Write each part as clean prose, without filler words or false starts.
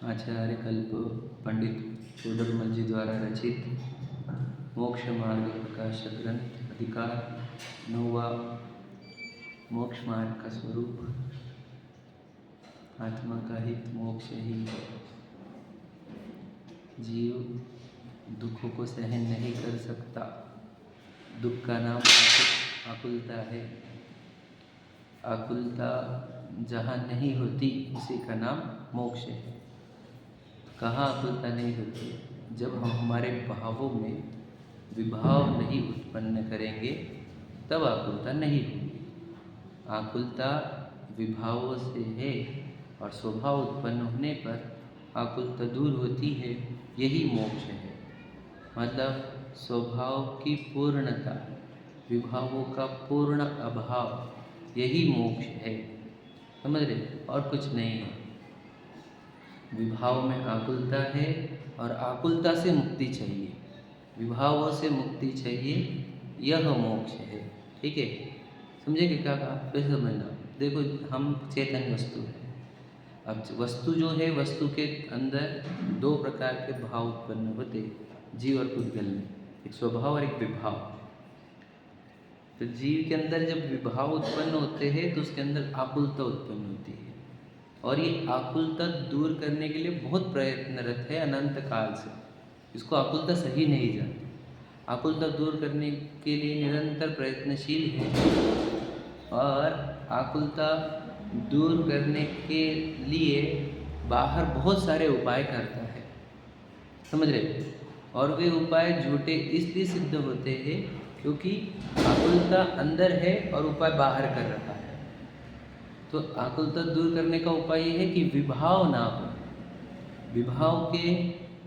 आचार्य कल्प पंडित कोडरमल जी द्वारा रचित मोक्ष मार्ग प्रकाशक ग्रंथ अधिकार 9वां। मोक्ष मार्ग का स्वरूप आत्मा का हित मोक्ष ही है। जीव दुखों को सहन नहीं कर सकता। दुख का नाम आकुलता है। आकुलता जहाँ नहीं होती उसी का नाम मोक्ष है। कहाँ आकुलता नहीं होती? जब हम हमारे भावों में विभाव नहीं उत्पन्न करेंगे तब आकुलता नहीं होगी। आकुलता विभावों से है और स्वभाव उत्पन्न होने पर आकुलता दूर होती है। यही मोक्ष है। मतलब स्वभाव की पूर्णता, विभावों का पूर्ण अभाव, यही मोक्ष है। समझ रहे? और कुछ नहीं है। विभाव में आकुलता है और आकुलता से मुक्ति चाहिए, विभावों से मुक्ति चाहिए, यह मोक्ष है। ठीक है? समझे कि क्या कहा? फिर समझना। देखो, हम चेतन वस्तु है। अब वस्तु जो है, वस्तु के अंदर दो प्रकार के भाव उत्पन्न होते जीव और पुद्गल में, एक स्वभाव और एक विभाव। तो जीव के अंदर जब विभाव उत्पन्न होते हैं तो उसके अंदर आकुलता उत्पन्न होती है और ये आकुलता दूर करने के लिए बहुत प्रयत्नरत है अनंत काल से। इसको आकुलता सही नहीं जाती। आकुलता दूर करने के लिए निरंतर प्रयत्नशील है और आकुलता दूर करने के लिए बाहर बहुत सारे उपाय करता है। समझ रहे? और वे उपाय झूठे इसलिए सिद्ध होते हैं क्योंकि आकुलता अंदर है और उपाय बाहर कर रहा है। तो आकुलता दूर करने का उपाय ये है कि विभाव ना हो। विभाव के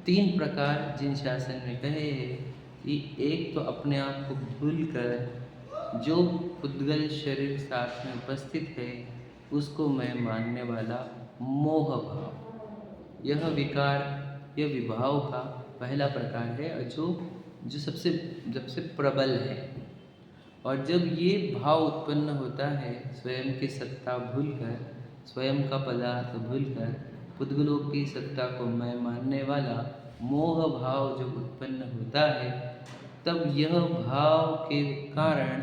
3 प्रकार जिन शासन ने कहे हैं कि एक तो अपने आप को भूलकर जो पुद्गल शरीर साथ में उपस्थित है उसको मैं मानने वाला मोह भाव, यह विकार, यह विभाव का पहला प्रकार है और जो सबसे प्रबल है। और जब ये भाव उत्पन्न होता है स्वयं की सत्ता भूलकर, स्वयं का पदार्थ भूलकर पुद्गलों की सत्ता को मैं मानने वाला मोह भाव जब उत्पन्न होता है तब यह भाव के कारण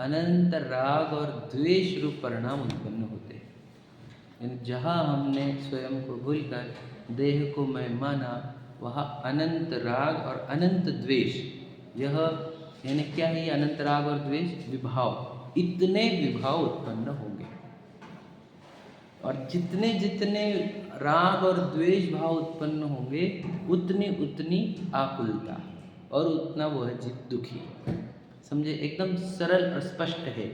अनंत राग और द्वेष रूप परिणाम उत्पन्न होते हैं। जहाँ हमने स्वयं को भूलकर देह को मैं माना, वहाँ अनंत राग और अनंत द्वेष, यह यानी क्या है? ये अनंत राग और द्वेष विभाव, इतने विभाव उत्पन्न होंगे। और जितने जितने राग और द्वेष भाव उत्पन्न होंगे उतनी उतनी आकुलता और उतना वो है जीव दुखी। समझे? एकदम सरल और स्पष्ट है,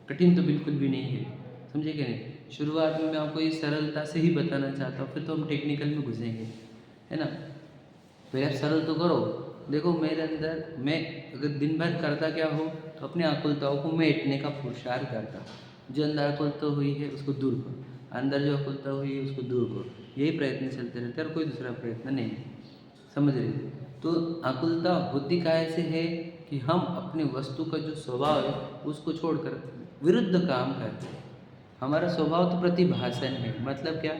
कठिन तो बिल्कुल भी नहीं है। समझे कि नहीं? शुरुआत में मैं आपको ये सरलता से ही बताना चाहता हूँ, फिर तो हम टेक्निकल में घुसेंगे, है ना? तो यार सरल तो करो। देखो, मेरे अंदर मैं अगर दिन भर करता क्या हो तो अपनी आकुलताओं को मेटने का पुरुषार्थ करता। जो अंदर आकुलता हुई है उसको दूर करो, अंदर जो आकुलता हुई है उसको दूर करो, यही प्रयत्न चलते रहते हैं और कोई दूसरा प्रयत्न नहीं। समझ रहे? तो आकुलता होती काहे से है कि हम अपने वस्तु का जो स्वभाव है उसको छोड़कर विरुद्ध काम करते हैं। हमारा स्वभाव तो प्रतिभासन है। मतलब क्या?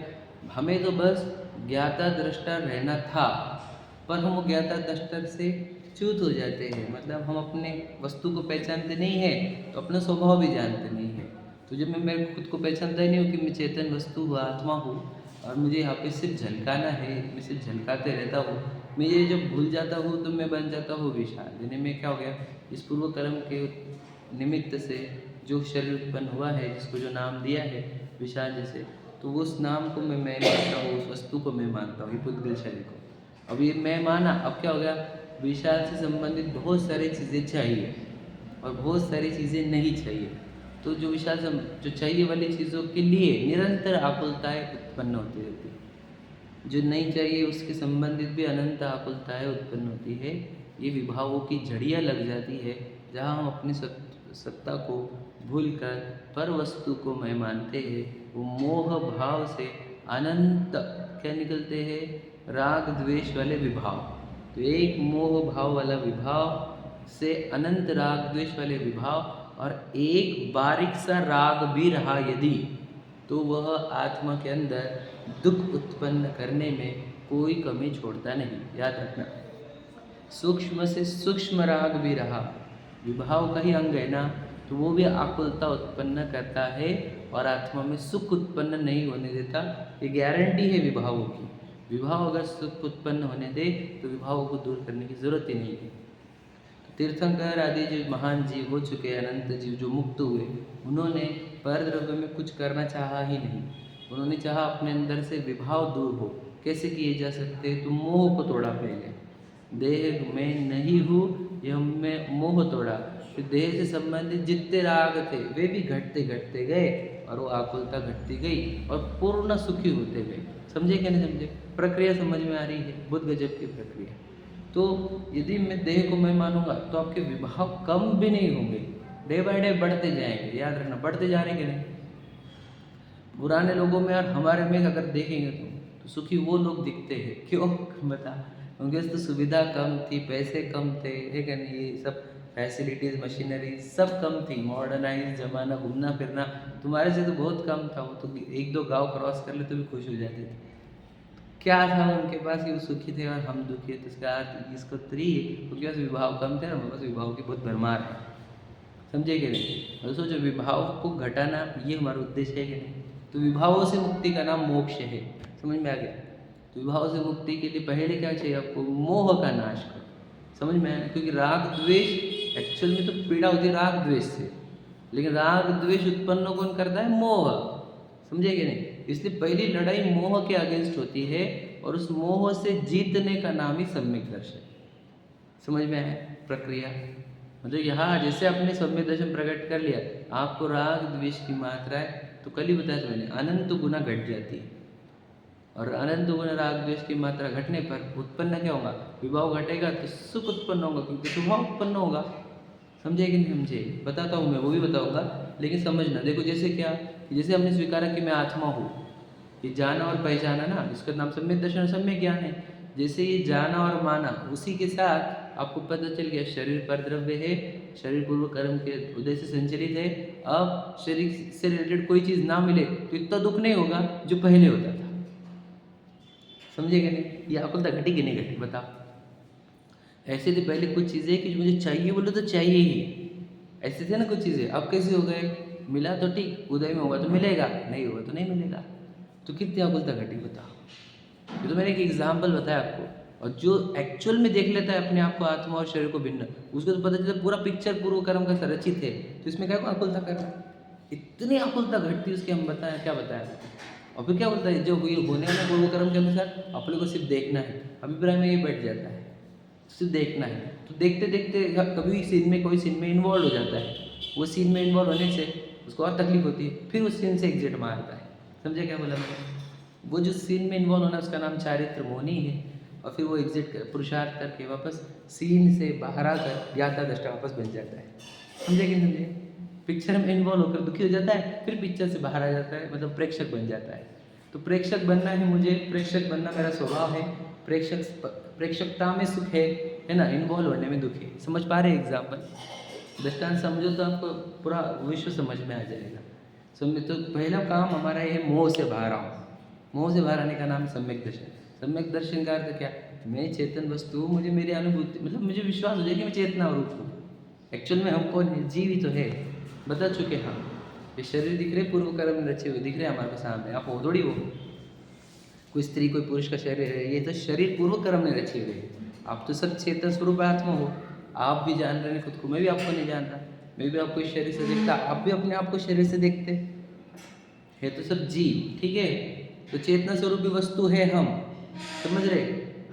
हमें तो बस ज्ञाता दृष्टा रहना था, पर हम ज्ञाता दृष्टा से च्युत हो जाते हैं। मतलब हम अपने वस्तु को पहचानते नहीं हैं तो अपना स्वभाव भी जानते नहीं है। तो जब मैं मेरे खुद को पहचानता ही नहीं हूँ कि मैं चेतन वस्तु हूँ, आत्मा हूँ और मुझे यहाँ पे सिर्फ झलकाना है, मैं सिर्फ झलकाते रहता हूँ, मैं ये जब भूल जाता हूँ तो मैं बन जाता हूँ विशाल। यानी मैं क्या हो गया? इस पूर्व कर्म के निमित्त से जो शरीर उत्पन्न हुआ है, जिसको जो नाम दिया है विशाल जैसे, तो उस नाम को मैं मानता हूँ, उस वस्तु को मैं मानता हूँ, ये पुद्गल शरीर को। अब ये मैं माना, अब क्या हो गया? विशाल से संबंधित बहुत सारी चीज़ें चाहिए और बहुत सारी चीज़ें नहीं चाहिए। तो जो विशाल जो चाहिए वाली चीज़ों के लिए निरंतर आकुलताएँ उत्पन्न होती रहती है। जो नहीं चाहिए उसके संबंधित भी अनंत आकुलताएँ उत्पन्न होती है। ये विभावों की जड़ियाँ लग जाती है जहाँ हम अपनी सत्ता को भूलकर पर वस्तु को मैं मानते हैं। वो मोह भाव से अनंत क्या निकलते हैं? राग द्वेष वाले विभाव। तो एक मोह भाव वाला विभाव से अनंत राग द्वेष वाले विभाव, और एक बारीक सा राग भी रहा यदि तो वह आत्मा के अंदर दुख उत्पन्न करने में कोई कमी छोड़ता नहीं। याद रखना, सूक्ष्म से सूक्ष्म राग भी रहा, विभाव का ही अंग है ना, तो वो भी आकुलता उत्पन्न करता है और आत्मा में सुख उत्पन्न नहीं होने देता। ये गारंटी है विभावों की। विभाव अगर सुख उत्पन्न होने दे तो विभावों को दूर करने की जरूरत ही नहीं है। तीर्थंकर आदि जो महान जीव हो चुके, अनंत जीव जो मुक्त हुए, उन्होंने परद्रव्य में कुछ करना चाहा ही नहीं। उन्होंने चाहा अपने अंदर से विभाव दूर हो। कैसे किए जा सकते? तो मोह को तोड़ा पहले। देह में नहीं हूँ, यह में मोह तोड़ा। फिर देह से संबंधित जितने राग थे वे भी घटते घटते गए और वो आकुलता घटती गई और पूर्ण सुखी होते गए। समझे क्या नहीं समझे? प्रक्रिया समझ में आ रही है? बहुत गजब की प्रक्रिया। तो यदि मैं देह को मैं मानूंगा तो आपके विभाव कम भी नहीं होंगे, डे बाय डे बढ़ते जाएंगे। याद रखना, बढ़ते जा रहे हैं कि नहीं? पुराने लोगों में और हमारे में अगर देखेंगे तो सुखी वो लोग दिखते हैं। क्यों बता? उनके तो सुविधा कम थी, पैसे कम थे, है क्या नहीं? ये सब फैसिलिटीज़, मशीनरी सब कम थी, मॉडर्नाइज ज़माना, घूमना फिरना तुम्हारे से तो बहुत कम था। वो तो एक दो गांव क्रॉस कर ले तो भी खुश हो जाते थे। क्या था उनके पास कि वो सुखी थे और हम दुखी है? तो इसका अर्थ इसको त्री उनके पास विभाव कम थे, हमारे पास विभाव की बहुत भरमार है। समझे कि नहीं? और सोचो, विभाव को घटाना ये हमारा उद्देश्य है कि नहीं? तो विभावों से मुक्ति का नाम मोक्ष है। समझ में आ गया? तो विभाव से मुक्ति के लिए पहले क्या चाहिए आपको? मोह का नाश करो। समझ में आया? क्योंकि राग द्वेष एक्चुअल में तो पीड़ा होती है राग द्वेष से, लेकिन राग द्वेष उत्पन्न कौन करता है? मोह। समझे कि नहीं? इसलिए पहली लड़ाई मोह के अगेंस्ट होती है और उस मोह से जीतने का नाम ही सम्यक दर्शन। समझ में आया प्रक्रिया? मतलब यहाँ जैसे आपने सम्यक दर्शन प्रकट कर लिया, आपको राग द्वेष की मात्रा है, तो कल ही बताया था मैंने, अनंत गुना घट जाती है। और अनंत गुना राग द्वेष की मात्रा घटने पर उत्पन्न क्या होगा? विभाव घटेगा तो सुख उत्पन्न होगा, क्योंकि स्वभाव उत्पन्न होगा। समझे कि नहीं समझे? बताता हूँ मैं, वो भी बताऊंगा, लेकिन समझना। देखो जैसे क्या, जैसे हमने स्वीकारा कि मैं आत्मा हूँ, ये जाना और पहचाना ना, इसका नाम सम्यक दर्शन और सम्यक ज्ञान है। जैसे ये जाना और माना, उसी के साथ आपको पता चल गया शरीर पर द्रव्य है, शरीर पूर्व कर्म के उदय से संचलित है। अब शरीर से रिलेटेड कोई चीज़ ना मिले तो इतना दुख नहीं होगा जो पहले होता था। समझे कि नहीं? ये आकुलता घटी कि नहीं घटी? बताओ। ऐसे थे पहले कुछ चीज़ें कि मुझे चाहिए बोले तो चाहिए ही, ऐसे थे ना कुछ चीज़ें। अब कैसे हो गए? मिला तो ठीक, उदय में होगा तो मिलेगा, नहीं होगा तो नहीं मिलेगा। तो कितनी आकुलता घटी बताओ? ये तो मैंने एक एग्जाम्पल बताया आपको। और जो एक्चुअल में देख लेता है अपने आप को, आत्मा और शरीर को भिन्न, उसको तो पता चलता है पूरा पिक्चर पूर्व कर्म का संरचित है, तो इसमें क्या आकुलता कर रहा है? इतनी आकुलता घटती है उसकी, हम बताएं क्या बताएं? और फिर क्या बोलता है? जो होने वाले पूर्व कर्म के अनुसार अपने को सिर्फ देखना है, अभिप्राय में ये बैठ जाता है, सिर्फ देखना है। तो देखते देखते कभी सीन में कोई सीन में इन्वॉल्व हो जाता है, वो सीन में इन्वॉल्व होने से उसको और तकलीफ होती है, फिर उस सीन से एग्जिट मारता है। समझे क्या बोला मैंने? वो जो सीन में इन्वॉल्व होना उसका नाम चारित्र मोनी है, और फिर वो एग्जिट कर, पुरुषार्थ करके वापस सीन से बाहर आकर ज्ञाता दृष्टा वापस बन जाता है। समझे कि समझे? पिक्चर में इन्वॉल्व होकर दुखी हो जाता है, फिर पिक्चर से बाहर आ जाता है, मतलब प्रेक्षक बन जाता है। तो प्रेक्षक बनना है मुझे, प्रेक्षक बनना मेरा स्वभाव है। प्रेक्षकता में सुख है ना, इन्वॉल्व होने में दुख है। समझ पा रहे एग्जाम्पल? दृष्टांत समझो तो आपको पूरा विश्व समझ में आ जाएगा। समझे? तो पहला काम हमारा ये मोह से बाहर आओ। मोह से बाहर आने का नाम सम्यक दर्शन। सम्यक दर्शन का अर्थ क्या? मैं चेतन वस्तु हूँ, मुझे मेरी अनुभूति, मतलब मुझे विश्वास हो जाए कि मैं चेतना रूप हूँ। एक्चुअल में हमको निर्जीव ही तो है, बता चुके हम। ये शरीर दिख रहे, पूर्व कर्म में रचे हुए दिख रहे हमारे सामने, आप हो थोड़ी हो। कोई स्त्री कोई पुरुष का शरीर है, ये तो शरीर पूर्व कर्म में रचे हुए है। आप तो सब चेतन स्वरूप आत्मा हो, आप भी जान रहे हैं खुद को, मैं भी आपको नहीं जानता, मैं भी आपको इस शरीर से देखता, आप भी अपने आप को शरीर से देखते है, तो सब जीव, ठीक है। तो चेतना स्वरूपी वस्तु है हम, समझ रहे?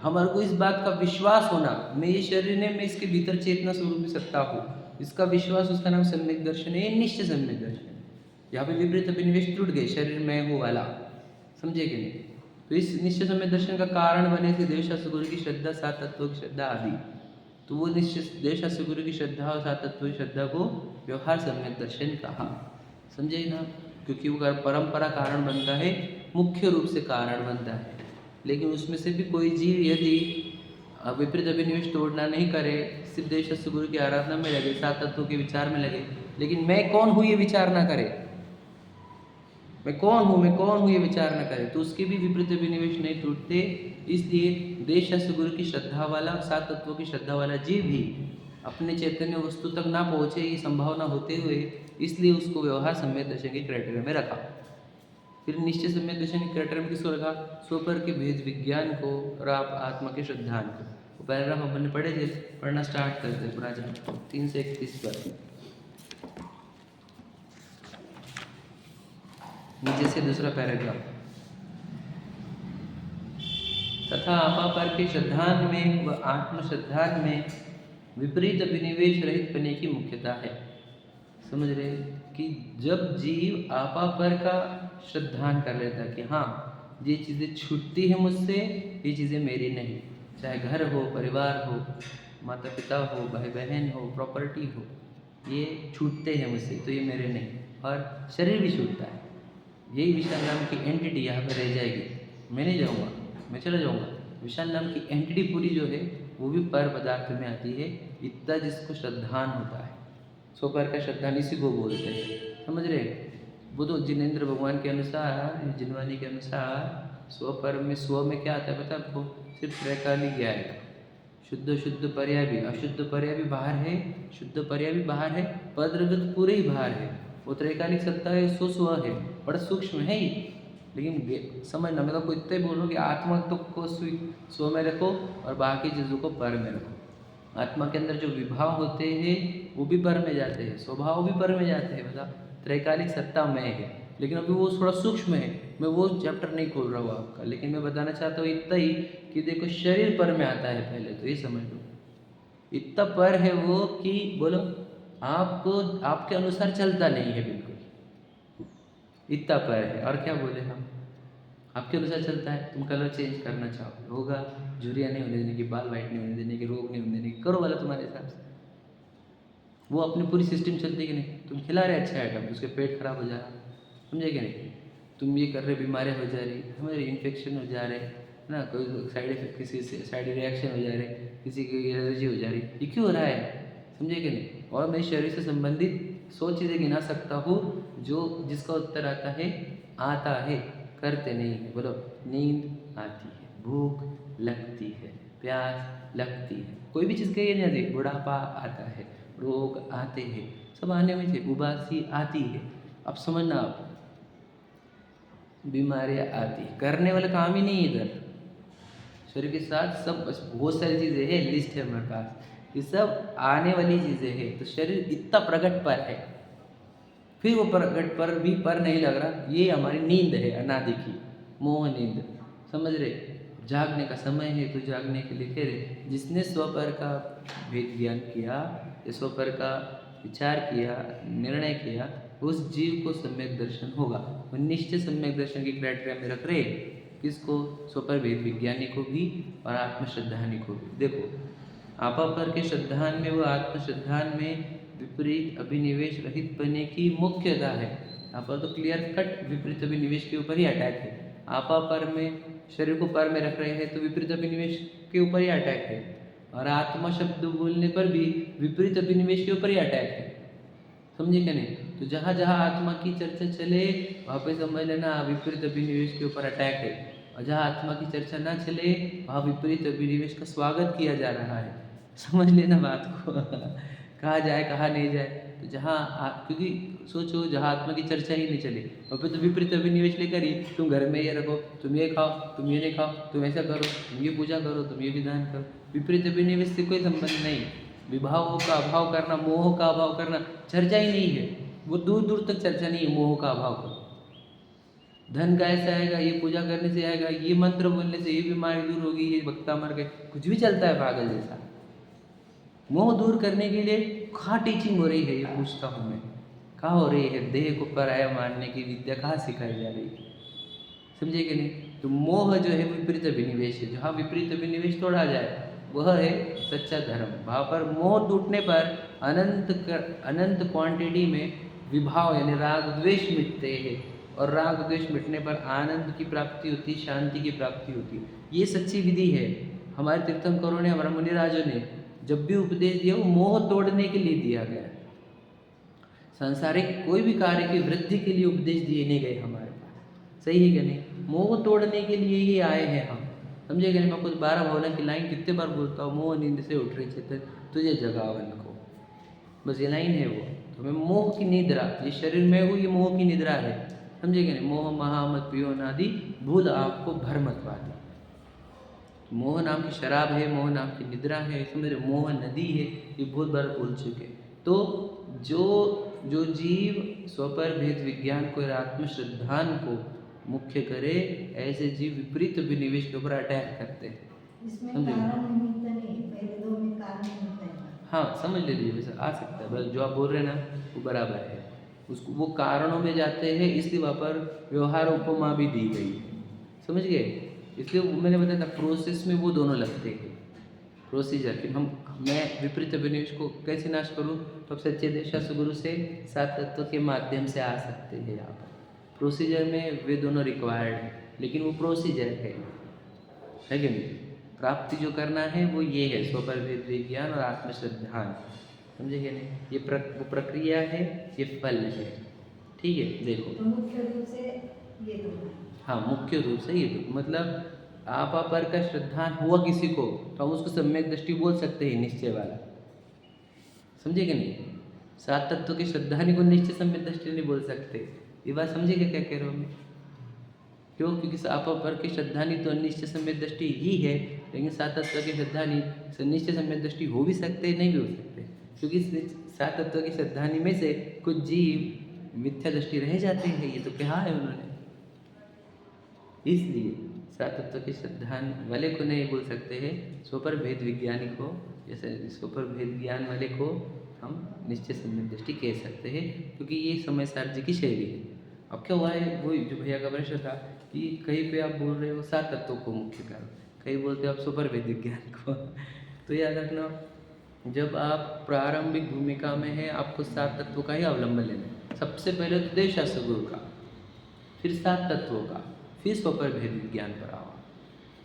हमारे को इस बात का विश्वास होना, मैं ये शरीर नहीं, मैं इसके भीतर चेतना स्वरूपी सत्ता हूँ, इसका विश्वास, उसका नाम सम्यक दर्शन है। निश्चय सम्यक दर्शन। यहाँ पे विपरीत अभिनिवेश टूट गए, शरीर में हो वाला। समझे कि नहीं? तो इस निश्चय सम्यक दर्शन का कारण बने थे देवशास्त्र गुरु की श्रद्धा, सात तत्वों की श्रद्धा आदि। तो वो निश्चय देवशास्त्र गुरु की श्रद्धा और सात तत्वों की श्रद्धा को व्यवहार सम्यक दर्शन कहा। समझे ना? क्योंकि वो परंपरा कारण बनता है, मुख्य रूप से कारण बनता है। लेकिन उसमें से भी कोई जीव यदि विपरीत अभिनिवेश तोड़ना नहीं करे, सिर्फ देवशास्त्र गुरु की आराधना में लगे, सात तत्वों के विचार में लगे, लेकिन मैं कौन हूँ ये विचार ना करे, मैं कौन हूँ ये विचार न करे तो उसके भी विपरीत अभिनिवेश नहीं टूटते। इसलिए देश शास्त्र गुरु की श्रद्धा वाला, सात तत्वों की श्रद्धा वाला जीव भी अपने चैतन्य वस्तु तक ना पहुँचे ये संभावना होते हुए, इसलिए उसको व्यवहार सम्यक दर्शन के क्राइटेरिया में रखा। फिर निश्चय सम्यक दर्शन के क्राइटेरिया में किसको रखा? स्वपर के भेद विज्ञान को और आप आत्मा के श्रद्धान को। पैराग्राफ अपन ने पढ़े थे, पढ़ना स्टार्ट करते हैं। पुराना 3 से 31 पर नीचे से दूसरा पैराग्राफ। तथा अपापर के श्रद्धान में व आत्म श्रद्धान में विपरीत अभिनिवेश रहित बने की मुख्यता है। समझ रहे कि जब जीव आपापर का श्रद्धान कर लेता कि हाँ ये चीज़ें छूटती हैं मुझसे, ये चीज़ें मेरी नहीं, चाहे घर हो, परिवार हो, माता पिता हो, भाई बहन हो, प्रॉपर्टी हो, ये छूटते हैं मुझसे तो ये मेरे नहीं, और शरीर भी छूटता है। यही विशाल नाम की एंटिटी यहाँ पर रह जाएगी, मैं नहीं जाऊँगा, मैं चला जाऊँगा। विशाल नाम की एंटिटी पूरी जो है वो भी पर पदार्थ में आती है। इतना जिसको श्रद्धान होता है, स्वपर का श्रद्धान इसी को बोलते हैं। समझ रहे? वो तो जिनेंद्र भगवान के अनुसार, जिनवानी के अनुसार स्वपर में स्व में क्या आता है पता आपको? सिर्फ त्रैकालिक ज्ञान है। शुद्ध शुद्ध पर्याय भी, अशुद्ध पर्याय भी बाहर है, शुद्ध पर्याय भी बाहर है, पदरगत पूरे ही बाहर है। वो त्रैकालिक सत्ता है, स्व है, बड़ा सूक्ष्म है ही। लेकिन समझना, मैं तो इतना ही बोल रहा हूँ कि आत्मा तो को स्व में रखो और बाकी चीज़ों को पर में रखो। आत्मा के अंदर जो विभाव होते हैं वो भी पर में जाते हैं, स्वभाव भी पर में जाते हैं। मतलब त्रैकालिक सत्ता में है, लेकिन अभी वो थोड़ा सूक्ष्म है। मैं वो चैप्टर नहीं खोल रहा हूँ आपका, लेकिन मैं बताना चाहता हूँ इतना ही कि देखो शरीर पर में आता है, पहले तो ये समझ लो। इतना पर है वो कि बोलो आपको आपके अनुसार चलता नहीं है, बिल्कुल इतना पर है। और क्या बोले हम, आपके अनुसार चलता है। तुम कलर चेंज करना चाहो, होगा, झुर्रियाँ नहीं होने देने की, बाल वाइट नहीं होने देने की, रोग नहीं होने देने की, करो वाला तुम्हारे हिसाब से। वो अपनी पूरी सिस्टम चलती कि नहीं? तुम खिला रहे अच्छा आइटम, उसके पेट खराब हो जा रहा, समझे कि नहीं? तुम ये कर रहे, बीमारियाँ हो जा रही, हमारे इन्फेक्शन हो जा रहे ना, कोई साइड इफेक्ट, किसी से साइड रिएक्शन हो जा रहे, किसी की एलर्जी हो जा रही, ये क्यों हो रहा है? समझे कि नहीं? और मैं शरीर से संबंधित 100 चीज़ें गिना सकता हूँ जो जिसका उत्तर आता है, करते नहीं है। बोलो, नींद आती है, भूख लगती है, प्यास लगती है, कोई भी चीज़ कहिए नहीं आती, बुढ़ापा आता है, रोग आते हैं, सब आने में से, उबासी आती है। अब समझना, आप बीमारियाँ आती, करने वाला काम ही नहीं इधर। शरीर के साथ सब बहुत सारी चीज़ें हैं, लिस्ट है हमारे पास, ये सब आने वाली चीज़ें हैं। तो शरीर इतना प्रकट पर है, फिर वो प्रकट पर भी पर नहीं लग रहा। ये हमारी नींद है, अनादि की मोह नींद। समझ रहे? जागने का समय है तो जागने के लिए कह रहे, जिसने स्वपर का भेद ज्ञान किया, स्वपर का विचार किया, निर्णय किया, उस जीव को सम्यक दर्शन होगा। वो निश्चय सम्यक दर्शन की क्राइटेरिया में रख रहे, किसको? स्वपर भेद विज्ञानी को भी और आत्मश्रद्धानी को भी। देखो, आपापर के श्रद्धान में व आत्मश्रद्धान में विपरीत अभिनिवेश रहित बनने की मुख्यता है। यहाँ पर तो क्लियर कट विपरीत अभिनिवेश के ऊपर ही अटैक है। आपापर में शरीर को पर में रख रहे हैं तो विपरीत अभिनिवेश के ऊपर ही अटैक है, और आत्मा शब्द बोलने पर भी विपरीत अभिनिवेश के ऊपर ही अटैक है। समझे क्या नहीं? तो जहाँ जहाँ आत्मा की चर्चा चले वहाँ पे समझ लेना विपरीत अभिनिवेश के ऊपर अटैक है, और जहाँ आत्मा की चर्चा ना चले वहाँ विपरीत अभिनिवेश का स्वागत किया जा रहा है। समझ लेना बात को कहाँ जाए कहाँ नहीं जाए। तो जहाँ क्योंकि सोचो, जहाँ आत्मा की चर्चा ही नहीं चले वहाँ पे तो विपरीत अभिनिवेश लेकर ही तुम घर में ये रखो, तुम ये खाओ, तुम ये नहीं खाओ, तुम ऐसा करो, तुम ये पूजा करो, तुम ये विधान करो। विपरीत अभिनिवेश से कोई संबंध नहीं। विभावों का अभाव करना, मोह का अभाव करना, चर्चा ही नहीं है। वो दूर दूर तक चर्चा नहीं है मोह का अभाव करो। धन का ऐसा आएगा, ये पूजा करने से आएगा, ये मंत्र बोलने से ये बीमारी दूर होगी, ये भक्ता मर गए, कुछ भी चलता है पागल जैसा। मोह दूर करने के लिए कहाँ टीचिंग हो रही है, ये पूछता हूँ मैं, कहाँ हो रही है? देह को पराया मानने की विद्या कहाँ सिखाई जा रही है? समझे कि नहीं? तो मोह जो है विपरीत अभिनिवेश है। जहाँ विपरीत अभिनिवेश तोड़ा जाए वह है सच्चा धर्म। वहाँ पर मोह टूटने पर अनंत क्वांटिटी में विभाव यानी राग द्वेष मिटते हैं, और राग द्वेष मिटने पर आनंद की प्राप्ति होती, शांति की प्राप्ति होती। ये सच्ची विधि है। हमारे तीर्थंकरों ने, हमारा मुनिराजों ने जब भी उपदेश दिया वो मोह तोड़ने के लिए दिया गया। सांसारिक कोई भी कार्य की वृद्धि के लिए उपदेश दिए नहीं गए हमारे पास, सही है कि नहीं। मोह तोड़ने के लिए ही आए हैं हम, समझे कि नहीं। मैं कुछ 12 भवनों की लाइन कितने बार बोलता हूँ, मोह नींद से उठ रही चेतन तुझे जगावन को, बस ये लाइन है वो। तो मैं मोह की निद्रा, ये शरीर में हूँ, ये मोह की निद्रा है, समझे कि नहीं। मोह महामत पियो नादि भूल आपको भर मत वादी। मोह नाम की शराब है, मोह नाम की निद्रा है, समझ रहे। मोह नदी है, ये बहुत बार बोल चुके। तो जो जो जीव स्वपर भेद विज्ञान को और आत्मश्रद्धान को मुख्य करे, ऐसे जीव विपरीत विनिवेश के ऊपर अटैक करते हैं। इसमें कारण निमित्त नहीं, पहले दो में कारण निमित्त है। हाँ समझ लीजिए, वैसे आ सकता है, बस जो आप बोल रहे हैं ना वो बराबर है। उसको वो कारणों में जाते हैं, इसलिए वहाँ पर व्यवहार उपमा भी दी गई है, समझ गए। इसलिए मैंने बताया था प्रोसेस में वो दोनों लगते हैं, प्रोसीजर कि मैं विपरीत अभिनिवेश को कैसे नाश करूँ, तो अब सच्चे देशा गुरु से 7 तत्व के माध्यम से आ सकते हैं। यहाँ पर प्रोसीजर में वे दोनों रिक्वायर्ड है, लेकिन वो प्रोसीजर है कि नहीं। प्राप्ति जो करना है वो ये है, स्वपर भेद विज्ञान और आत्मश्रद्धान, समझे कि नहीं। ये वो प्रक्रिया है, ये फल है, ठीक है। देखो तो मुख्य रूप से ये दो, हाँ मुख्य रूप से ये दो, मतलब आपा पर का श्रद्धान हुआ किसी को तो हम उसको सम्यक दृष्टि बोल सकते हैं, निश्चय वाला, समझे कि नहीं। 7 तत्व की श्रद्धानी को निश्चय सम्यक दृष्टि नहीं बोल सकते, ये बात समझेगा क्या कह रहा हूँ मैं। क्यों? क्योंकि आपा पर की श्रद्धानी तो निश्चय सम्यक दृष्टि ही है, लेकिन 7 तत्व की श्रद्धानी निश्चय सम्यक दृष्टि हो भी सकते, नहीं भी हो सकते, क्योंकि 7 तत्व की श्रद्धानी में से कुछ जीव मिथ्या दृष्टि रह जाते हैं, ये तो कहा है उन्होंने। इसलिए 7 तत्व के श्रद्धान वाले को नहीं बोल सकते हैं, स्वपर भेद विज्ञानी को, जैसे स्वपर भेद ज्ञान वाले को हम निश्चय सम्यक दृष्टि कह सकते हैं, क्योंकि ये समय सार्जी की शैली है। अब क्या हुआ है, वही जो भैया का प्रश्न था कि कहीं पे आप बोल रहे हो 7 तत्वों को मुख्य कारण, कहीं बोलते हो आप स्वपर भेद विज्ञान को। तो याद रखना, जब आप प्रारंभिक भूमिका में है, आपको 7 तत्वों का ही अवलंबन लेना है। सबसे पहले तो देशास्त्र गुरु का, फिर 7 तत्वों का, फिर स्वपर भेद विज्ञान पर आओ।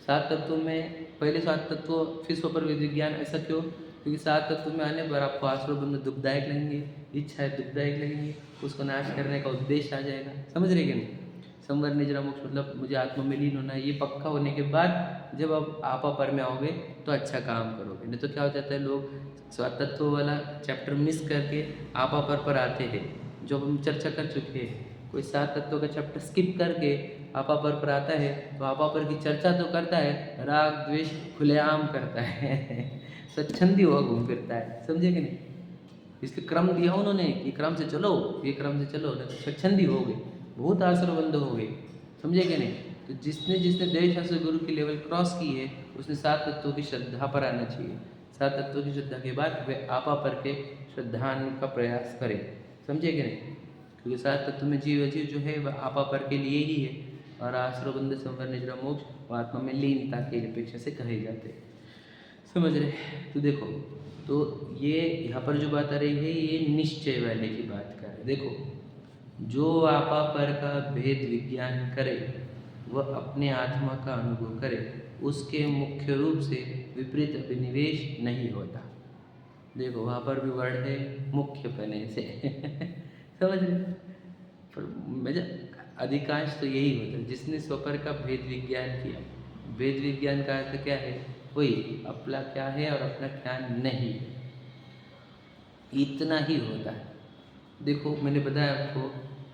7 तत्वों में पहले 7 तत्व, फिर स्वपर भेद विज्ञान। ऐसा क्यों? क्योंकि 7 तत्वों में आने पर आपको आश्रय बंधन दुखदायक लगेंगे, इच्छाएं दुखदायक लगेंगी, उसको नाश करने का उद्देश्य आ जाएगा, समझ रहे कि नहीं। संवर निजरा मोक्ष मतलब मुझे आत्मा में लीन होना है, ये पक्का होने के बाद जब आप आपा पर में आओगे तो अच्छा काम करोगे। नहीं तो क्या हो जाता है, लोग 7 तत्व वाला चैप्टर मिस करके आपा पर आते हैं, जो हम चर्चा कर चुके हैं। कोई 7 तत्वों का चैप्टर स्किप करके आपा पर आता है, तो आपा पर की चर्चा तो करता है, राग द्वेष खुलेआम करता है। स्वच्छंदी हुआ घूम फिरता है, समझे कि नहीं। इसलिए क्रम दिया उन्होंने कि क्रम से चलो, ये क्रम से चलो, नहीं तो स्वच्छंदी हो गए, बहुत आश्रयबंद हो गए, समझे कि नहीं। तो जिसने जिसने देश आश्रय गुरु की लेवल क्रॉस की है, उसने 7 तत्वों की श्रद्धा पर आना चाहिए। 7 तत्वों की श्रद्धा के बाद वे आपा पर के श्रद्धान का प्रयास करें, समझे कि नहीं। क्योंकि 7 तत्व में जीव अजीव जो है वह आपा पर के लिए ही है, और आश्रयबंध संवर निद्रा मोक्ष आत्मा में लीनता की अपेक्षा से कहे जाते हैं, समझ रहे। तो देखो, तो ये यहाँ पर जो बात आ रही है, ये निश्चय वाले की बात कर रहे। देखो, जो आपा पर का भेद विज्ञान करे, वह अपने आत्मा का अनुभव करे, उसके मुख्य रूप से विपरीत अभिनिवेश नहीं होता। देखो वहाँ पर भी वर्ड है मुख्य पने से। समझ रहे। पर अधिकांश तो यही होता है, जिसने स्वपर का भेद विज्ञान किया। भेद विज्ञान का अर्थ क्या है, वही अपना क्या है और अपना क्या नहीं है, इतना ही होता है। देखो मैंने बताया आपको,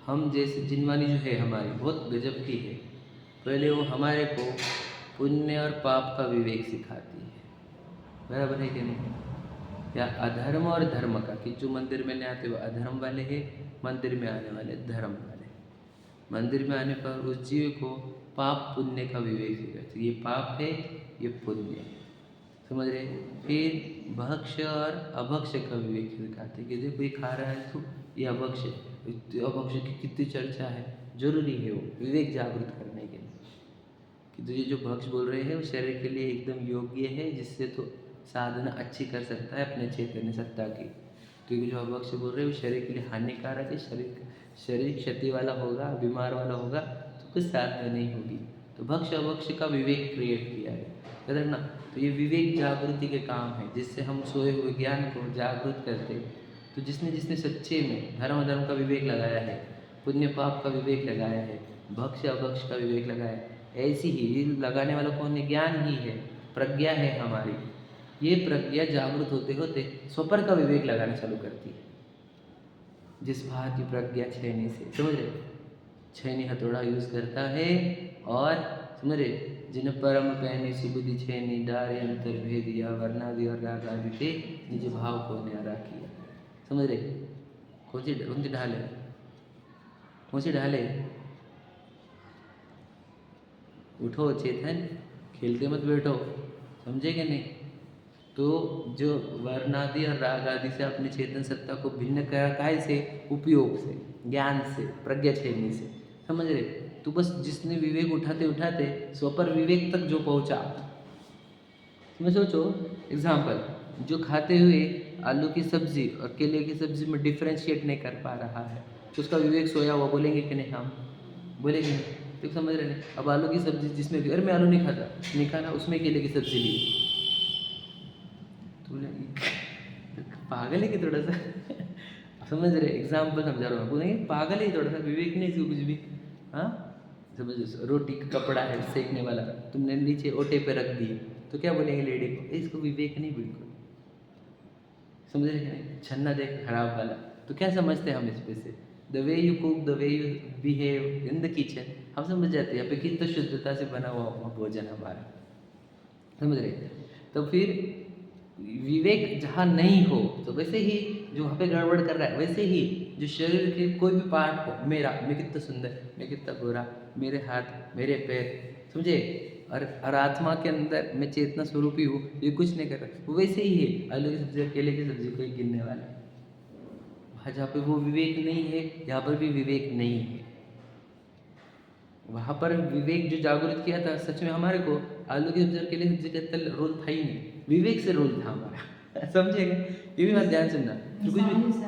हम जैसे जिनवानी जो है हमारी बहुत गजब की है। पहले वो हमारे को पुण्य और पाप का विवेक सिखाती है, बराबर है कि नहीं। या अधर्म और धर्म का, कि जो मंदिर में नहीं आते वो अधर्म वाले हैं, मंदिर में आने वाले धर्म वाले। मंदिर में आने पर उस जीव को पाप पुण्य का विवेक सिखाती है, ये पाप है, ये पुण्य है, समझ रहे। फिर भक्ष और अभक्ष का विवेक सिखाते हैं कि देखो ये खा रहा है तो ये अभक्ष है, अभक्ष की कितनी चर्चा है, जरूरी है वो विवेक जागृत करने के लिए कि तो ये जो भक्ष बोल रहे हैं वो शरीर के लिए एकदम योग्य है, जिससे तो साधना अच्छी कर सकता है अपने चैतन्य सत्ता की। क्योंकि जो अभक्ष बोल रहे हैं वो शरीर के लिए हानिकारक है, शरीर क्षति वाला होगा, बीमार वाला होगा, तो कुछ साधना नहीं होगी। तो भक्ष अभक्ष का विवेक क्रिएट किया है, है ना। तो ये विवेक जागृति के काम है, जिससे हम सोए हुए ज्ञान को जागृत करते तो जिसने जिसने सच्चे में धर्म अधर्म का विवेक लगाया है, पुण्य पाप का विवेक लगाया है, भक्ष अभक्ष का विवेक लगाया है, ऐसी ही लगाने वाला कौन है? ज्ञान ही है, प्रज्ञा है हमारी। ये प्रज्ञा जागृत होते होते स्वपर का विवेक लगाना चालू करती है। जिस भार की प्रज्ञा छेनी से, समझ रहे, छेनी हथौड़ा यूज करता है और समझ रहे, जिन परम पैनी सुबुद्धि छेनी डारे अंतर भेदिया वर्णादि और राग आदि थे निज भाव को न्यारा किया। समझ रहे, कौन सी ढाल है? कौन सी ढाल है? उठो चेतन, खेलते मत बैठो, समझे कि नहीं? तो जो वर्णादि और राग आदि से अपने चेतन सत्ता को भिन्न करा, काय से? उपयोग से, ज्ञान से, प्रज्ञा छेदनी से। समझ रहे? तो बस जिसने विवेक उठाते उठाते स्वपर विवेक तक जो पहुंचा, मैं सोचो एग्जाम्पल, जो खाते हुए आलू की सब्जी और केले की सब्जी में डिफ्रेंशिएट नहीं कर पा रहा है, तो उसका विवेक सोया हुआ, बोलेंगे कि नहीं? हम बोलेंगे नहीं। तो समझ रहे नहीं? अब आलू की सब्जी जिसमें घर में आलू नहीं खाता, नहीं खाना, उसमें केले की सब्जी ली, पागल है कि थोड़ा सा समझ रहे? एग्जाम्पल समझा रहा हूँ, बोलेंगे पागल है थोड़ा सा, विवेक नहीं इसको कुछ भी। हाँ समझ, रोटी का कपड़ा है सेकने वाला, तुमने नीचे ओटे पे रख दिए, तो क्या बोलेंगे लेडी को? इसको विवेक नहीं बिल्कुल। समझ रहे नहीं? छन्ना देख खराब वाला, तो क्या समझते हैं हम इस पे से? The way you cook, the way you behave in the kitchen, हम समझ जाते हैं यहाँ पे कितना शुद्धता से बना हुआ भोजन हमारा। समझ रहे? तो फिर विवेक जहाँ नहीं हो, तो वैसे ही जो वहाँ पे गड़बड़ कर रहा है, वैसे ही जो शरीर के कोई भी पार्ट हो, मेरा, मैं कितना सुंदर, मैं कितना गोरा, मेरे हाथ, मेरे पैर, समझे, और आत्मा के अंदर मैं चेतना स्वरूप ही हूँ, ये कुछ नहीं कर रहा, वो वैसे ही है। आलू की सब्जी, केले की सब्जी कोई गिनने वाला है, वहाँ जहाँ पे वो विवेक नहीं है, यहाँ पर भी विवेक नहीं है। वहाँ पर विवेक जो जागृत किया था, सच में हमारे को आलू की सब्जी और केले की सब्जी का इतना रोल था ही नहीं, विवेक से रोल था हमारा समझेगा? ये भी बात ध्यान सुनना। तो कुछ भी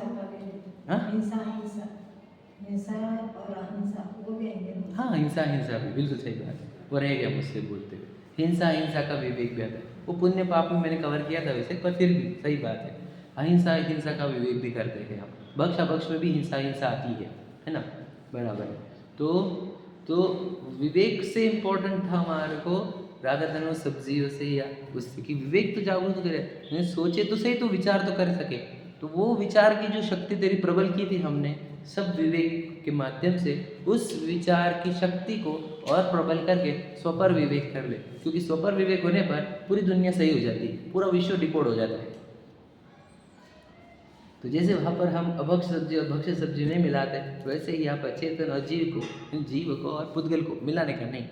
हाँ, हिंसा हिंसा भी बिल्कुल सही बात है, वो रह गया मुझसे बोलते हुए। हिंसा हिंसा का विवेक भी आता है, वो पुण्य पाप में मैंने कवर किया था वैसे, पर फिर भी सही बात है। अहिंसा हिंसा का विवेक भी करते हैं हम, भक्ष अभक्ष में भी हिंसा हिंसा आती है ना, बराबर है। तो विवेक से इम्पोर्टेंट था हमारे को राधा धन सब्जियों से या उससे, कि विवेक तो जागरूक करे, सोचे तो सही, तो विचार तो कर सके। तो वो विचार की जो शक्ति तेरी प्रबल की थी हमने सब विवेक के माध्यम से, उस विचार की शक्ति को और प्रबल करके स्वपर विवेक कर ले, क्योंकि स्वपर विवेक होने पर पूरी दुनिया सही हो जाती है, पूरा विश्व डिकोड हो जाता है। तो जैसे वहाँ पर हम अभक्ष सब्जी और भक्ष्य सब्जी नहीं मिलाते, वैसे ही यहाँ पर चेतन और जीव को और पुद्गल को मिलाने का नहीं।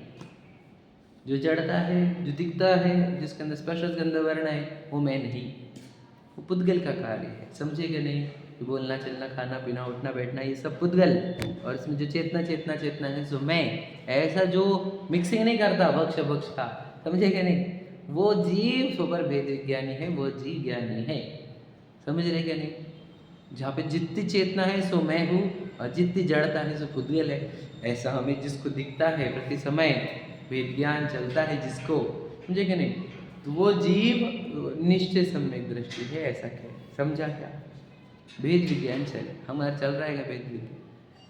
जो जड़ता है, जो दिखता है, जिसके अंदर स्पर्श गंध वर्ण है, वो मैं नहीं, वो पुद्गल का कार्य है। समझे कि नहीं? कि बोलना चलना खाना पीना उठना बैठना ये सब पुद्गल, और इसमें जो चेतना है सो मैं, ऐसा जो मिक्सिंग नहीं करता भक्ष भक्ष का, समझे कि नहीं? वो जीव स्वपर भेद विज्ञानी है, वो जीव ज्ञानी है। समझ रहे क्या नहीं? जहाँ पे जितनी चेतना है सो मैं हूँ, और जितनी जड़ता है सो पुद्गल है। ऐसा हमें जिसको दिखता है प्रति समय वेद ज्ञान चलता है जिसको, समझे कि नहीं? तो वो जीव निश्चय सम्यक दृष्टि है, ऐसा क्या समझा? क्या भेद विज्ञान चल हमारा चल रहा है क्या? भेद विज्ञान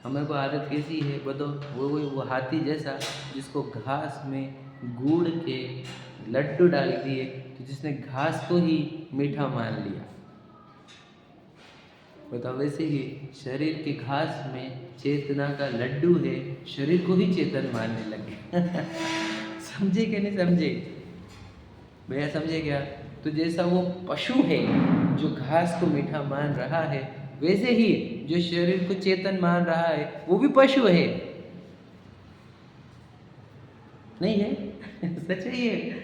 हमारे को आदत कैसी है बताओ? वो हाथी जैसा जिसको घास में गुड़ के लड्डू डाल दिए, तो जिसने घास को ही मीठा मान लिया, बताओ? वैसे ही शरीर के घास में चेतना का लड्डू है, शरीर को ही चेतन मानने लगे समझे कि नहीं समझे भैया? समझे क्या? तो जैसा वो पशु है जो घास को मीठा मान रहा है, वैसे ही जो शरीर को चेतन मान रहा है वो भी पशु है, नहीं है? सच है, ये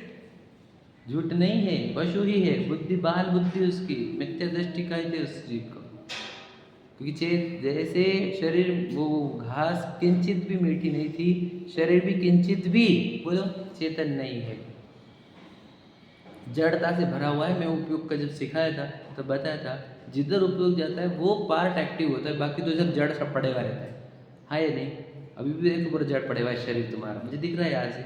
झूठ नहीं है, पशु ही है। बुद्धि बाल बुद्धि उसकी मिथ्या दृष्टि कहते उस जीव को, क्योंकि जैसे शरीर वो घास किंचित भी मीठी नहीं थी, शरीर भी किंचित भी बोलो चेतन नहीं है, जड़ता से भरा हुआ है। मैं उपयोग का जब सिखाया था तो बताया था, जिधर उपयोग जाता है वो पार्ट एक्टिव होता है, बाकी तो जब जड़ सब पड़ेगा रहता है। हाँ या नहीं? अभी भी देखो पूरा जड़ पड़े हुआ है शरीर तुम्हारा, मुझे दिख रहा है यार से,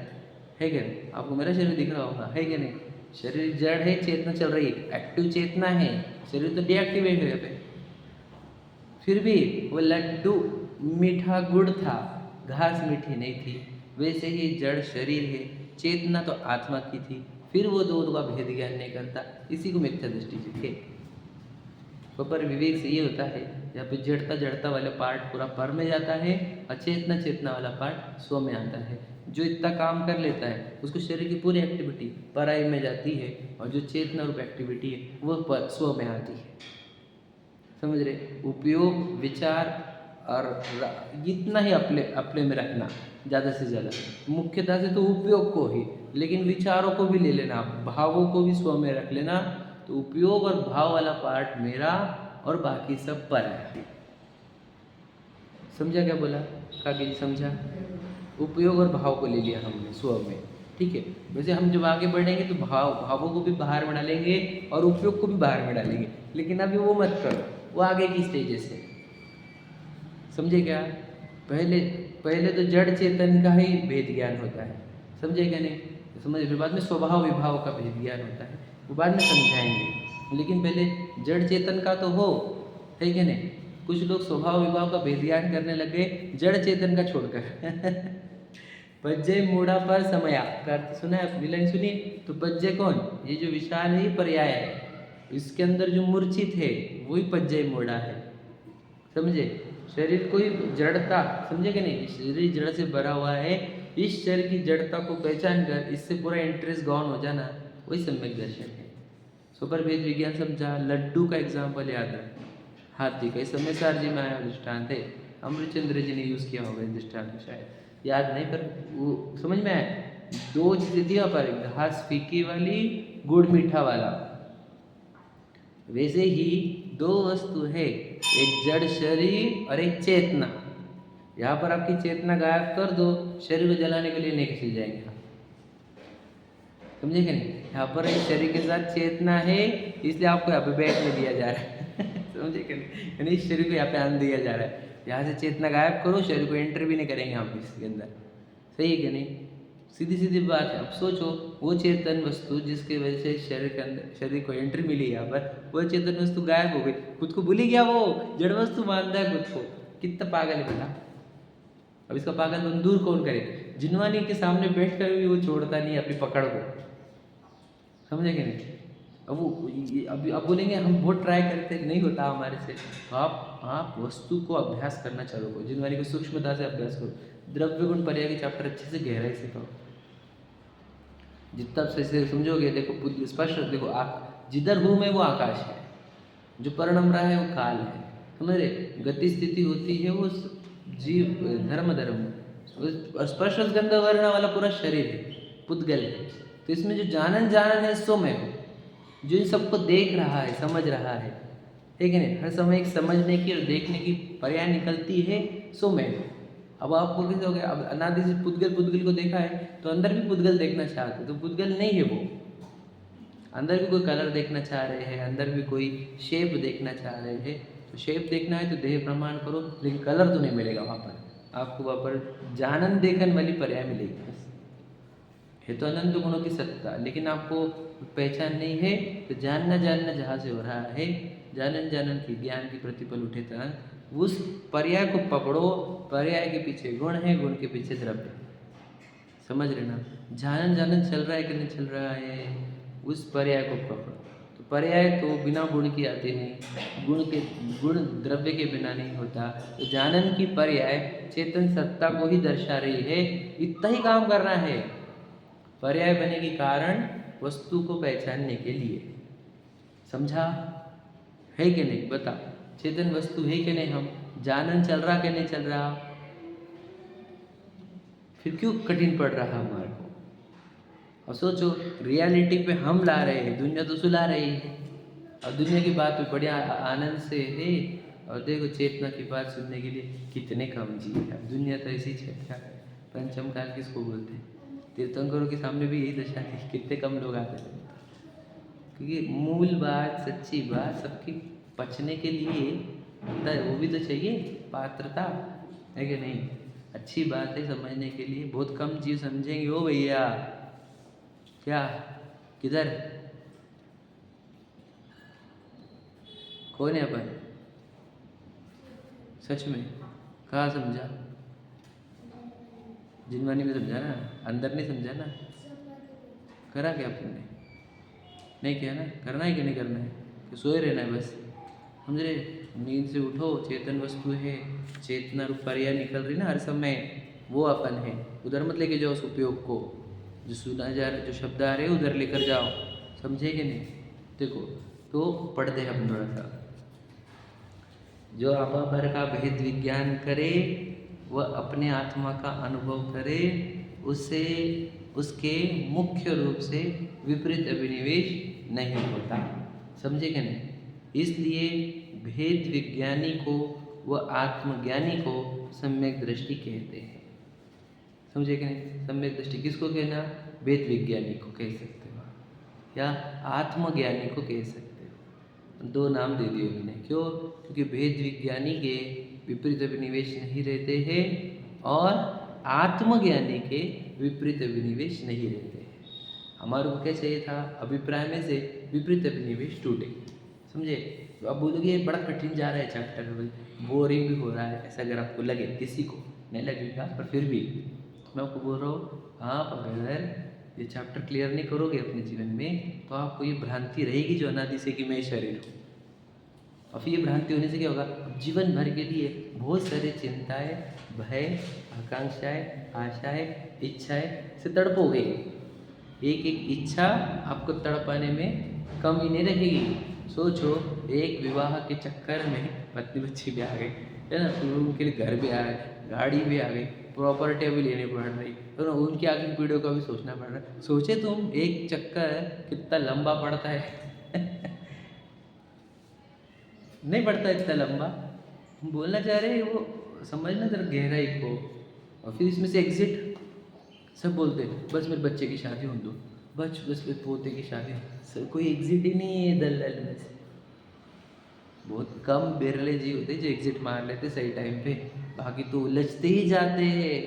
है क्या नहीं? आपको मेरा शरीर दिख रहा होगा, है क्या नहीं? शरीर जड़ है, चेतना चल रही है, एक्टिव चेतना है, शरीर तो डीएक्टिवेट है यहाँ पे। फिर भी वो लड्डू मीठा गुड़ था, घास मीठी नहीं थी। वैसे ही जड़ शरीर है, चेतना तो आत्मा की थी, फिर वो दो का भेद ज्ञान नहीं करता। इसी को मिथ्या दृष्टि कहते हैं। पर विवेक से ये होता है, यहाँ पे जड़ता जड़ता वाला पार्ट पूरा पर में जाता है, अचेतना चेतना वाला पार्ट स्व में आता है। जो इतना काम कर लेता है उसको शरीर की पूरी एक्टिविटी पराई में जाती है, और जो चेतना रूप एक्टिविटी है वो स्व में आती है। समझ रहे? उपयोग विचार और इतना ही अपने में रखना ज़्यादा से ज़्यादा, मुख्यतः से तो उपयोग को ही, लेकिन विचारों को भी ले लेना, भावों को भी स्व में रख लेना। तो उपयोग और भाव वाला पार्ट मेरा और बाकी सब पर है। समझा क्या बोला काकी जी? समझा? उपयोग और भाव को ले लिया हमने स्व में, ठीक है। वैसे हम जब आगे बढ़ेंगे तो भावों को भी बाहर में डालेंगे और उपयोग को भी बाहर में डालेंगे, लेकिन अभी वो मत करो, वो आगे की स्टेजेस है। समझे क्या? पहले तो जड़ चेतन का ही भेद ज्ञान होता है, समझे क्या? नहीं समझ? फिर बाद में स्वभाव विभाव का भेद ज्ञान होता है, वो बाद में समझाएंगे। लेकिन पहले जड़ चेतन का तो हो, है क्या नहीं? कुछ लोग स्वभाव विभाव का भेद ज्ञान करने लगे जड़ चेतन का छोड़कर पज्जय मूढ़ा पर समया का अर्थ सुना है? विलन सुनिए तो पज्जय कौन? ये जो विशाल है पर्याय है, इसके अंदर जो मूर्छित है वही पज्जय मूढ़ा है। समझे? शरीर कोई जड़ता, समझे कि नहीं? शरीर जड़ से भरा हुआ है, इस शरीर की जड़ता को पहचान कर इससे पूरा इंटरेस्ट गॉन हो जाना, वही सम्यक दर्शन है। सुपर भेद विज्ञान समझा। लड्डू का एग्जाम्पल याद है, हाथी का, इस समय सार जी में आया दृष्टांत है, अमृतचंद्र जी ने यूज़ किया होगा दृष्टांत, शायद याद नहीं, पर वो समझ में आया। दो चीज़ें थी पर, घास फीकी वाली, गुड़ मीठा वाला। वैसे ही दो वस्तु है, एक जड़ शरीर और एक चेतना। यहाँ पर आपकी चेतना गायब कर दो, शरीर को जलाने के लिए नहीं खिंच जाएंगे। समझे कि नहीं? यहाँ पर एक शरीर के साथ चेतना है, इसलिए आपको यहाँ पे बैठने दिया जा रहा है समझे कि नहीं? यानी इस शरीर को यहाँ पे आने दिया जा रहा है। यहाँ से चेतना गायब करो, शरीर को एंटर भी नहीं करेंगे हम इसके अंदर। सही है कि नहीं? सीधी सीधी बात है। अब सोचो, वो चेतन वस्तु जिसके वजह से शरीर के अंदर, शरीर को एंट्री मिली यहाँ पर, वो चेतन वस्तु गायब हो गई, खुद को भूल ही गया, वो जड़ वस्तु मानता है खुद को। कितना पागल है बेटा। अब इसका पागलपन दूर कौन करे? जिनवानी के सामने बैठ कर भी वो छोड़ता नहीं अपनी पकड़ को, समझे कि नहीं? अब वो अभी अब बोलेंगे हम बहुत ट्राई करते, नहीं होता हमारे से। तो आप वस्तु को अभ्यास करना चालू करो, जिनवानी को सूक्ष्मता से अभ्यास करो, द्रव्य गुण पर्याय के चैप्टर अच्छे से गहराई से करो। जितना सही से समझोगे, देखो स्पष्ट देखो, जिधर हूँ मैं वो आकाश है, जो परिणम रहा है वो काल है। समझ रहे? गति स्थिति होती है वो जीव धर्म, स्पर्श गंध वर्ण वाला पूरा शरीर है, पुद्गल है। तो इसमें जो जानन है सो मैं हूँ, जो इन सबको देख रहा है, समझ रहा है कि नहीं? हर समय एक समझने की और देखने की पर्याय निकलती है, सो मैं हूँ। अब आपको कैसे हो गया? अब अनादि से पुद्गल को देखा है तो अंदर भी पुद्गल देखना चाहते, तो पुद्गल नहीं है वो, अंदर भी कोई कलर देखना चाह रहे हैं, अंदर भी कोई शेप देखना चाह रहे हैं। तो शेप देखना है तो देह प्रमाण करो, लेकिन कलर तो नहीं मिलेगा वहाँ पर आपको। वहाँ पर जानन देखन वाली पर्याय मिलेगी बस। है तो अनंत गुणों की सत्ता, लेकिन आपको पहचान नहीं है। तो जानना जहाँ से हो रहा है, जानन की ज्ञान की प्रतिपल उठे तरह उस पर्याय को पकड़ो। पर्याय के पीछे गुण है, गुण के पीछे द्रव्य। समझ रहे ना? जानन चल रहा है कि नहीं चल रहा है, उस पर्याय को पकड़ो। तो पर्याय तो बिना गुण की आती नहीं, गुण द्रव्य के बिना नहीं होता। तो जानन की पर्याय चेतन सत्ता को ही दर्शा रही है, इतना ही काम करना है। पर्याय बनेगी कारण वस्तु को पहचानने के लिए। समझा है कि नहीं? बता, चेतन वस्तु है कि नहीं? हम जानन चल रहा कि नहीं चल रहा? फिर क्यों कठिन पड़ रहा हमारे को? और सोचो, रियलिटी पे हम ला रहे हैं, दुनिया तो सुला रही है। और दुनिया की बात पे बढ़िया आनंद से है, और देखो चेतना की बात सुनने के लिए कितने कम जी है। दुनिया तो ऐसी है, पंचम काल किसको बोलते हैं? तीर्थंकरों के सामने भी यही दशा है, कितने कम लोग आते हैं। क्योंकि मूल बात, सच्ची बात सबकी पचने के लिए होता है, वो भी तो चाहिए पात्रता, है कि नहीं? अच्छी बात है समझने के लिए, बहुत कम चीज़ समझेंगे। ओ भैया, क्या किधर कौन है अपन? सच में? कहाँ समझा? जिनवानी में समझा ना, अंदर नहीं समझा ना। करा क्या आपने? नहीं किया ना? करना है कि नहीं करना है? तो सोए रहना है बस, समझ रहे? नींद से उठो, चेतन वस्तु है, चेतना रूप पर्याय निकल रही ना हर समय, वो अपन है। उधर मत लेके जाओ उस उपयोग को, जो सुना जा रहा, जो शब्द आ रहे उधर लेकर जाओ, समझे कि नहीं? देखो, तो पढ़ते हैं हम थोड़ा सा। जो आपा पर का भेद विज्ञान करे, वह अपने आत्मा का अनुभव करे, उससे उसके मुख्य रूप से विपरीत अभिनिवेश नहीं होता, समझे कि नहीं? इसलिए भेद विज्ञानी को व आत्मज्ञानी को सम्यक दृष्टि कहते हैं, समझे कि नहीं? सम्यक दृष्टि किसको कहना? भेद विज्ञानी को कह सकते हो या आत्मज्ञानी को कह सकते हो। दो नाम दे दिए मैंने, क्यों? क्योंकि भेद विज्ञानी के विपरीत अभिनिवेश नहीं रहते हैं और आत्मज्ञानी के विपरीत अभिनिवेश नहीं रहते हैं। हमारे को क्या चाहिए था? अभिप्राय में से विपरीत अभिनिवेश टूटे, समझे? तो आप बोलोगे ये बड़ा कठिन जा रहा है चैप्टर, बोरिंग भी हो रहा है, ऐसा अगर आपको लगे, किसी को नहीं लगेगा पर फिर भी मैं आपको बोल रहा हूँ, आप अगर ये चैप्टर क्लियर नहीं करोगे अपने जीवन में तो आपको ये भ्रांति रहेगी जो अनादि से कि मैं शरीर हूँ। और फिर ये भ्रांति होने से क्या होगा? जीवन भर के लिए बहुत सारी चिंताएं, भय, आकांक्षाएं, आशाएं, इच्छाएं से तड़पोगे। एक एक इच्छा आपको तड़पाने में कमी नहीं रहेगी। सोचो, एक विवाह के चक्कर में पत्नी बच्ची भी आ गई है ना, फिर उनके लिए घर भी आ गए, गाड़ी भी आ गई, प्रॉपर्टी भी लेनी पड़ रही, तो उनकी आगे पीढ़ियों का भी सोचना पड़ रहा है। सोचे तुम, एक चक्कर कितना लंबा पड़ता है नहीं पड़ता इतना लंबा। हम बोलना चाह रहे हैं वो समझना जरा गहराई को। और फिर इसमें से एग्जिट सब बोलते हैं, बस मेरे बच्चे की शादी हो दो, बस मेरे पोते की शादी हो। सर कोई एग्जिट ही नहीं है दलदल में से। बहुत कम बिरले जी होते जो एग्जिट मार लेते सही टाइम पे, बाकी तो उलझते ही जाते हैं,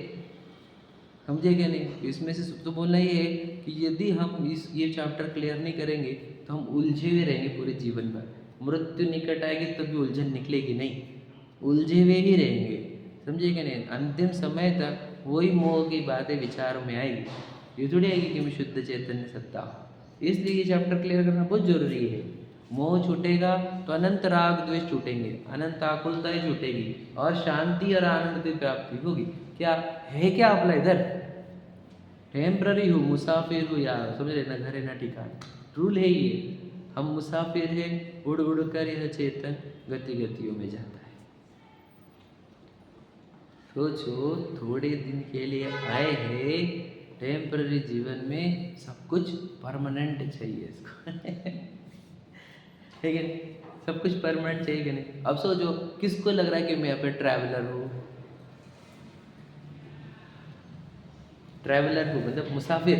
समझे क्या नहीं? इसमें से तो बोलना ये है कि यदि हम ये चैप्टर क्लियर नहीं करेंगे तो हम उलझे हुए रहेंगे पूरे जीवन भर। मृत्यु निकट आएगी तब भी उलझन निकलेगी नहीं, उलझे हुए ही रहेंगे, समझे क्या नहीं? अंतिम समय तक वही मोह की बातें विचारों में आएगी, ये थोड़ी आएगी कि मैं शुद्ध चैतन्य सत्ता हूँ। इसलिए ये चैप्टर क्लियर करना बहुत जरूरी है। मोह छूटेगा तो अनंत राग द्वेष छूटेंगे, अनंत आकुलताएं छूटेगी और शांति और आनंद की प्राप्ति होगी। क्या है? क्या अपना इधर टेम्प्ररी हूँ, मुसाफिर हूँ यार, समझ रहे ना? घर है ना ठिकाना, रूल है ये। हम मुसाफिर हैं, उड़ उड़ कर यह चेतन गति गतियों में जाता है। सोचो, थोड़े दिन के लिए आए हैं, टेम्पररी जीवन में सब कुछ परमानेंट चाहिए इसको ठीक है? सब कुछ परमानेंट चाहिए कि नहीं? अब सोचो, किसको लग रहा है कि मैं यहाँ पे ट्रैवलर हूँ? ट्रैवलर हूँ मतलब मुसाफिर,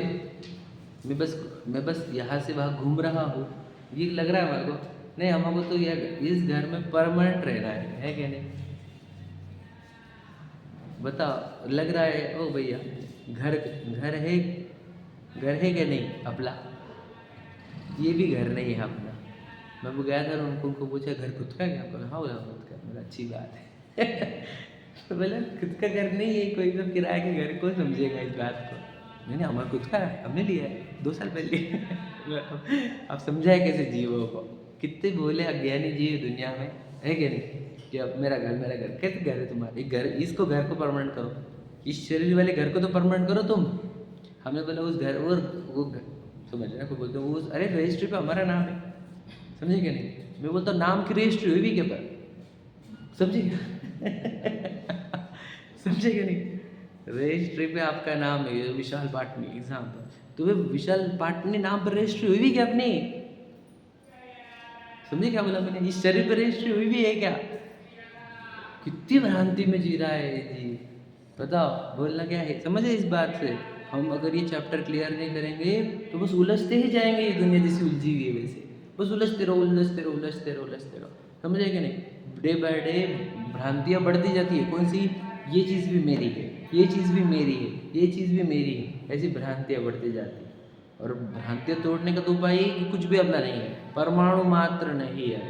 मैं बस यहाँ से वहाँ घूम रहा हूँ, ये लग रहा है हमारे को? नहीं, हमको तो इस घर में परमानेंट रहना है क्या नहीं? बताओ, लग रहा है? ओ भैया, घर है क्या नहीं अपना? ये भी घर नहीं है अपना। मैं वो गया था उनको पूछा घर खुद का क्या? बोला हाँ, बोला खुद का। बोला अच्छी बात है तो बोला खुद का घर नहीं है, कोई तो किराए के घर को समझेगा इस बात को? नहीं, हमारा खुद का है, हमने लिया है 2 साल पहले आप समझाए कैसे जीवों को? कितने बोले अज्ञानी जीव दुनिया में है क्या नहीं? कि अब मेरा घर कैसे घर है तुम्हारा? एक घर, इसको घर को परमानेंट करो, इस शरीर वाले घर को तो परमानेंट करो तुम। हमने बोला उस घर और वो घर, समझ रहे? कोई बोलते उस, अरे रजिस्ट्री पे हमारा नाम है, समझे क्या नहीं? मैं बोलता नाम की रजिस्ट्री हुई भी क्या पर, समझे क्या समझे क्या नहीं? रजिस्ट्री पे आपका नाम है विशाल पाटनी एग्जाम्पल, तो वे विशाल पाटनी नाम पर रजिस्ट्री हुई भी क्या अपनी? समझे क्या बोला मैंने? इस शरीर पर रजिस्ट्री हुई भी है क्या? कितनी भ्रांति में जी रहा है जी, बताओ। बोलना क्या है, समझे इस बात से? हम अगर ये चैप्टर क्लियर नहीं करेंगे तो बस उलझते ही जाएंगे, ये दुनिया जैसी उलझी हुई है वैसे, बस उलझते रहो, समझे कि नहीं? डे बाय डे भ्रांतियाँ बढ़ती जाती है। कौन सी? ये चीज़ भी मेरी है, ये चीज़ भी मेरी है, ये चीज़ भी मेरी है, ऐसी भ्रांतियाँ बढ़ती जाती है। और भ्रांतियाँ तोड़ने का तो उपाय है कि कुछ भी अपना नहीं है, परमाणु मात्र नहीं है,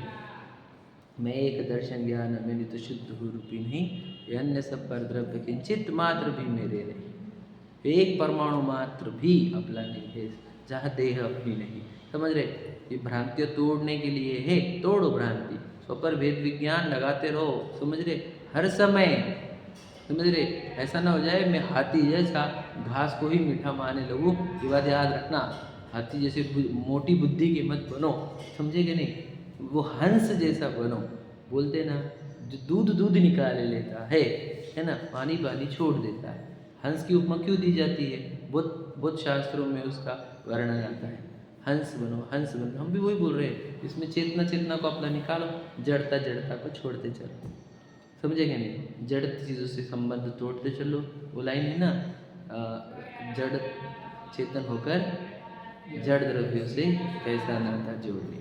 मैं एक दर्शन ज्ञान मेरी तो शुद्ध हो रूपी नहीं, ये अन्य सब पर द्रव्य किंचित मात्र भी मेरे नहीं, एक परमाणु मात्र भी अपना नहीं है, जहाँ देह अपनी नहीं। समझ रहे? ये भ्रांतियाँ तोड़ने के लिए है, तोड़ो भ्रांति, स्वपर भेद विज्ञान लगाते रहो। समझ रहे? हर समय। समझ रहे? ऐसा ना हो जाए मैं हाथी जैसा घास को ही मीठा मानने लगूँ। ये बात याद रखना, हाथी जैसे मोटी बुद्धि के मत बनो। समझे कि नहीं? वो हंस जैसा बनो। बोलते ना, जो दूध दूध निकाले लेता है ना, पानी पानी छोड़ देता है। हंस की उपमा क्यों दी जाती है? बहुत बहुत शास्त्रों में उसका वर्णन आता है। हंस बनो, हंस बनो। हम भी वही बोल रहे हैं, इसमें चेतना चेतना को अपना निकालो, जड़ता जड़ता को छोड़ते चलो। समझेंगे नहीं? जड़ चीज़ों से संबंध तोड़ते चलो। वो लाइन है ना, जड़ चेतन होकर जड़ द्रव्यों से कैसा नाता जोड़ ले।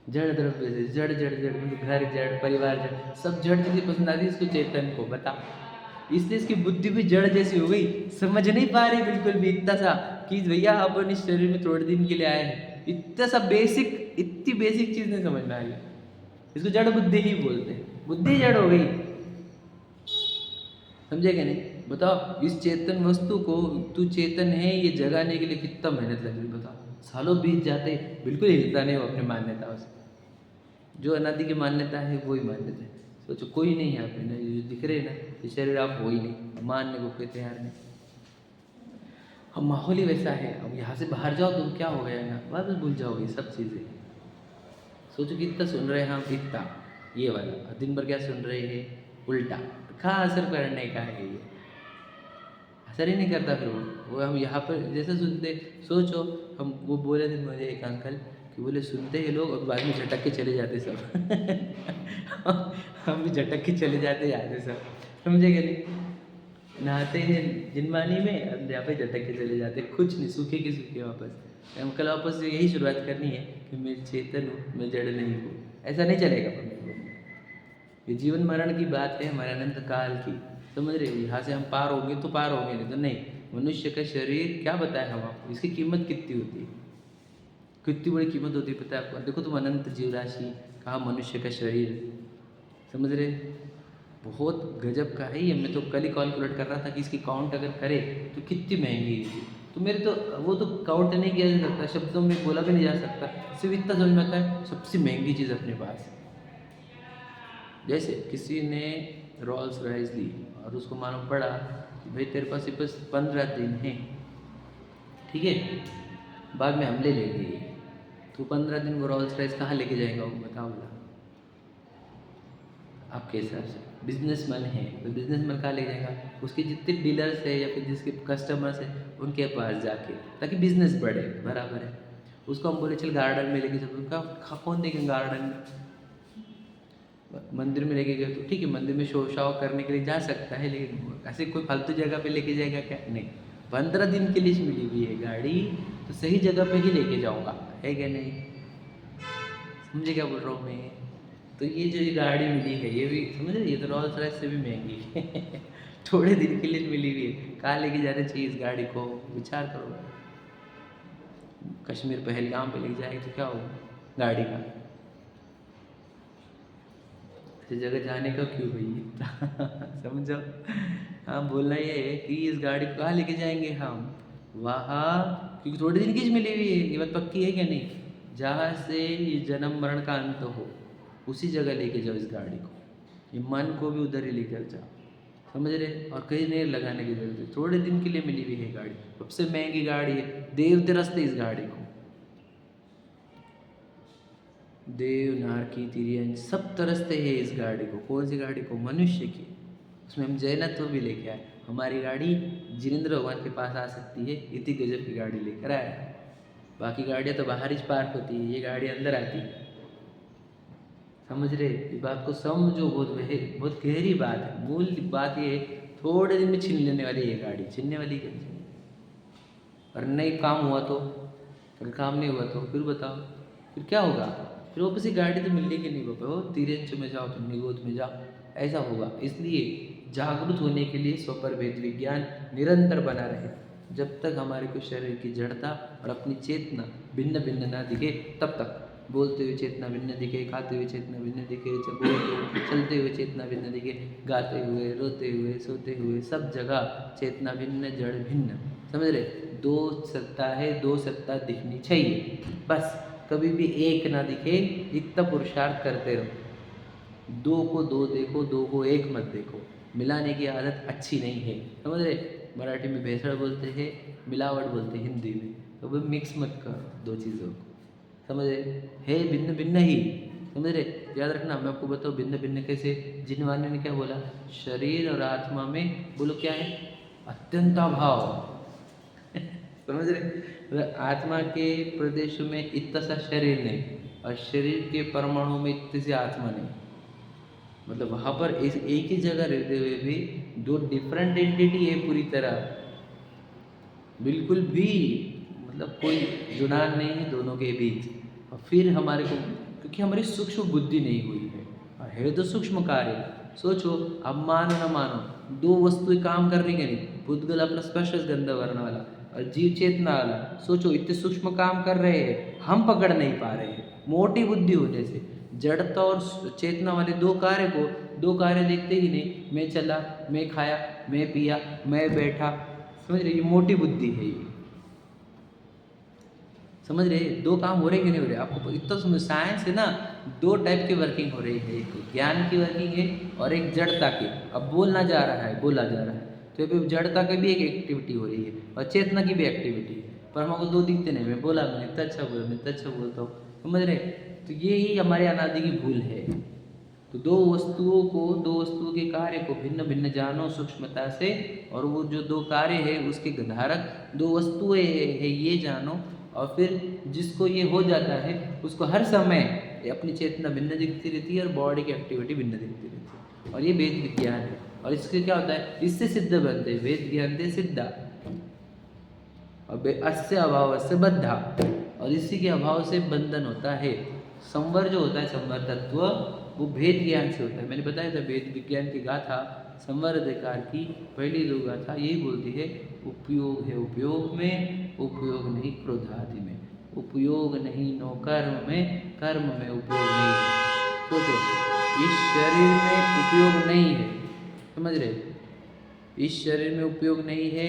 जड़ द्रव्य से जड़ जड़ जड़ मतलब घर जड़, परिवार जड़, सब जड़ चीज़ें पसंद आती है इसको चेतन को। बता, इसलिए इसकी बुद्धि भी जड़ जैसी हो गई, समझ नहीं पा रही बिल्कुल भी। इतना सा कि भैया अपन इस शरीर में थोड़े दिन के लिए आए हैं, इतना सा बेसिक, इतनी बेसिक चीज़ नहीं समझ में आ रही। इसको जड़ बुद्धि ही बोलते हैं, बुद्धि जड़ हो गई। समझे क्या नहीं? बताओ, इस चेतन वस्तु को तू चेतन है ये जगाने के लिए कितना मेहनत लग रही। बताओ, सालों बीत जाते, बिल्कुल हिलता नहीं वो अपनी मान्यताओं से। जो अनादि की मान्यता है वही मान्यता है। सोचो कोई नहीं है आप ना, ये जो दिख रहे हैं ना, ये शरीर आप हो ही नहीं, मानने को कोई तैयार नहीं। हम माहौल ही वैसा है। अब यहाँ से बाहर जाओ तो क्या हो गया ना, वापस भूल जाओगे सब चीज़ें। सोचो कितना सुन रहे हैं हम, इतना ये वाला, दिन भर क्या सुन रहे हैं उल्टा। कहाँ असर करने का है ये? असर ही नहीं करता फिर वो हम यहाँ पर जैसे सुनते। सोचो, हम वो बोले थे मुझे एक अंकल कि बोले सुनते हैं लोग और बाद में झटक के चले जाते सब। हम भी झटक के चले जाते सब। समझे क्या नहीं? नहाते हैं जिनमानी में, अब यहाँ पे झटक के चले जाते, कुछ नहीं, सूखे के सूखे वापस। अंकल वापस से यही शुरुआत करनी है कि मैं चेतन हूँ, मैं जड़ नहीं हूँ। ऐसा नहीं चलेगा। ये जीवन मरण की बात है, हमारे अनंत काल की। समझ रहे? यहाँ से हम पार होंगे तो पार होंगे, नहीं तो नहीं। मनुष्य का शरीर क्या बताए हम आपको, इसकी कीमत कितनी होती है, कितनी बड़ी कीमत होती है पता है आपको? देखो तुम, अनंत जीव राशि, कहा मनुष्य का शरीर। समझ रहे? बहुत गजब का है ये। मैं तो कल ही कैलकुलेट कर रहा था कि इसकी काउंट अगर करे तो कितनी महंगी है। तो मेरे तो वो तो काउंट नहीं किया जा सकता, शब्दों में बोला भी नहीं जा सकता। सिर्फ इतना समझ में आता है, सबसे महंगी चीज़ अपने पास। जैसे किसी ने रोल्स रॉयस ली और उसको मालूम पड़ा कि भाई तेरे पास सिर्फ 15 दिन है, ठीक है, बाद में हम ले लेंगे, तो 15 दिन वो रोल्स रॉयस कहाँ लेके जाएगा वो बताओ बोला? आपके हिसाब से बिजनेसमैन है तो बिजनेसमैन कहाँ ले जाएगा? उसके जितने डीलर्स है या फिर जिसके कस्टमर्स है उनके पास जाके, ताकि बिजनेस बढ़े। बराबर है। उसको हम बोले चल गार्डन में लेके चलो, कहाँ कौन देखेंगे गार्डन में? मंदिर में लेके गए तो ठीक है, मंदिर में शो शाव करने के लिए जा सकता है, लेकिन ऐसे कोई फालतू जगह पे लेके जाएगा क्या? नहीं। 15 दिन के लिए मिली हुई है गाड़ी, तो सही जगह पे ही लेके जाऊंगा, है क्या नहीं? समझे क्या बोल रहा हूँ मैं? तो ये जो ये गाड़ी मिली है ये भी समझ रहे, ये तो रोल्स रॉयस से भी महंगी है। थोड़े दिन के लिए मिली हुई है, कहाँ लेके जाना चाहिए इस गाड़ी को? विचार करो। कश्मीर पहलगाम पे लेके जाएगी तो क्या होगा गाड़ी का? ऐसी जगह जाने का क्यों भाई? समझो। हाँ, बोलना ये है कि इस गाड़ी को कहाँ लेके जाएंगे हम? वहाँ, क्योंकि थोड़े दिन की मिली हुई है, ये बात पक्की है क्या नहीं? जहाँ से ये जन्म मरण का अंत हो उसी जगह लेके जाओ इस गाड़ी को। ये मन को भी उधर ही लेकर जाओ। समझ रहे? और कहीं नहीं लगाने की जरूरत है, थोड़े दिन के लिए मिली हुई है गाड़ी, सबसे महंगी गाड़ी है। देव तरसते इस गाड़ी को, देव नारकी तिरियन सब तरसते हैं इस गाड़ी को। कौन सी गाड़ी को? मनुष्य की। उसमें हम जैनत्व भी लेके आए। हमारी गाड़ी जिनेंद्र भगवान के पास आ सकती है, इतनी गजब की गाड़ी लेकर आए। बाकी गाड़ियाँ तो बाहर ही पार्क होती है, ये गाड़ी अंदर आती है। समझ रहे? इस बात को समझो, बहुत गहरी बात है। मूल बात ये है, थोड़े दिन में छीन लेने वाली ये गाड़ी, छीनने वाली कैसे? और नहीं काम हुआ तो, अगर काम नहीं हुआ तो फिर बताओ, फिर क्या होगा? फिर वापस ही गाड़ी तो मिलने की नहीं बाबा, तिरंच में जाओ तुम, निगोद में जाओ, ऐसा होगा। इसलिए जागरूक होने के लिए स्वपर भेद विज्ञान निरंतर बना रहे। जब तक हमारे को शरीर की जड़ता और अपनी चेतना भिन्न भिन्न ना दिखे तब तक बोलते हुए चेतना भिन्न दिखे, खाते हुए चेतना भिन्न दिखे, चलते हुए चेतना भिन्न दिखे, गाते हुए, रोते हुए, सोते हुए, सब जगह चेतना भिन्न, जड़ भिन्न। समझ रहे? दो सत्ता है, दो सत्ता दिखनी चाहिए, बस कभी भी एक ना दिखे, इतना पुरुषार्थ करते रहो। दो को दो देखो, दो को एक मत देखो। मिलाने की आदत अच्छी नहीं है, समझ रहे? मराठी में भेसड़ बोलते हैं, मिलावट बोलते हैं हिंदी में, तो वो मिक्स मत करो दो चीज़ों को, समझ रहे? है भिन्न भिन्न ही, समझ रहे? याद रखना, मैं आपको बताऊँ भिन्न भिन्न कैसे। जिनवाने ने क्या बोला? शरीर और आत्मा में बोलो क्या है? अत्यंत अभाव। समझ रहे? आत्मा के प्रदेश में इतना सा शरीर नहीं, और शरीर के परमाणु में इतनी सी आत्मा नहीं। मतलब वहाँ पर एक ही जगह रहते हुए भी दो डिफरेंट एंटिटी है पूरी तरह, बिल्कुल भी मतलब कोई जुड़ान नहीं है दोनों के बीच। और फिर हमारे को, क्योंकि हमारी सूक्ष्म बुद्धि नहीं हुई है, और है तो सूक्ष्म कार्य। सोचो, अब मानो ना मानो, दो वस्तुएं काम कर रही है नहीं, भूतगल अपना स्पर्श गंध वर्ण वाला और जीव चेतना वाला, सोचो इतने सूक्ष्म काम कर रहे हैं, हम पकड़ नहीं पा रहे हैं मोटी बुद्धि होने से। जड़ता और चेतना वाले दो कार्य देखते ही नहीं, मैं चला, मैं खाया, मैं पिया, मैं बैठा, समझ रहे? ये मोटी बुद्धि है ये, समझ रहे? दो काम हो रहे कि नहीं हो रहे? आपको इतना समझ, साइंस है ना, दो टाइप की वर्किंग हो रही है, एक ज्ञान की वर्किंग है और एक जड़ता की। अब बोला जा रहा है, तो ये जड़ता की भी एक एक्टिविटी हो रही है और चेतना की भी एक्टिविटी है, पर हमको दो दिखते नहीं। मैं इतना अच्छा बोलता हूँ, समझ रहे? तो ये ही हमारे अनादि की भूल है। तो दो वस्तुओं के कार्य को भिन्न भिन्न जानो सूक्ष्मता से, और वो जो दो कार्य है उसके धारक दो वस्तुएं है ये जानो। और फिर जिसको ये हो जाता है उसको हर समय अपनी चेतना भिन्न दिखती रहती है और बॉडी की एक्टिविटी भिन्न दिखती रहती है, और ये वेद विज्ञान है। और इससे क्या होता है? इससे सिद्ध बनते हैं, वेद ज्ञान से सिद्धा, और अस्य अभाव से बद्धा, और इसी के अभाव से बंधन होता है। संवर जो होता है, संवर तत्व, वो भेद ज्ञान से होता है। मैंने बताया था वेद विज्ञान की गाथा, संवर अधिकार की पहली दो गाथा यही बोलती है, उपयोग है उपयोग में, उपयोग नहीं क्रोध आदि में, उपयोग नहीं नो कर्म में, कर्म में उपयोग नहीं है। सोचो, इस शरीर में उपयोग नहीं है, समझ रहे? इस शरीर में उपयोग नहीं है,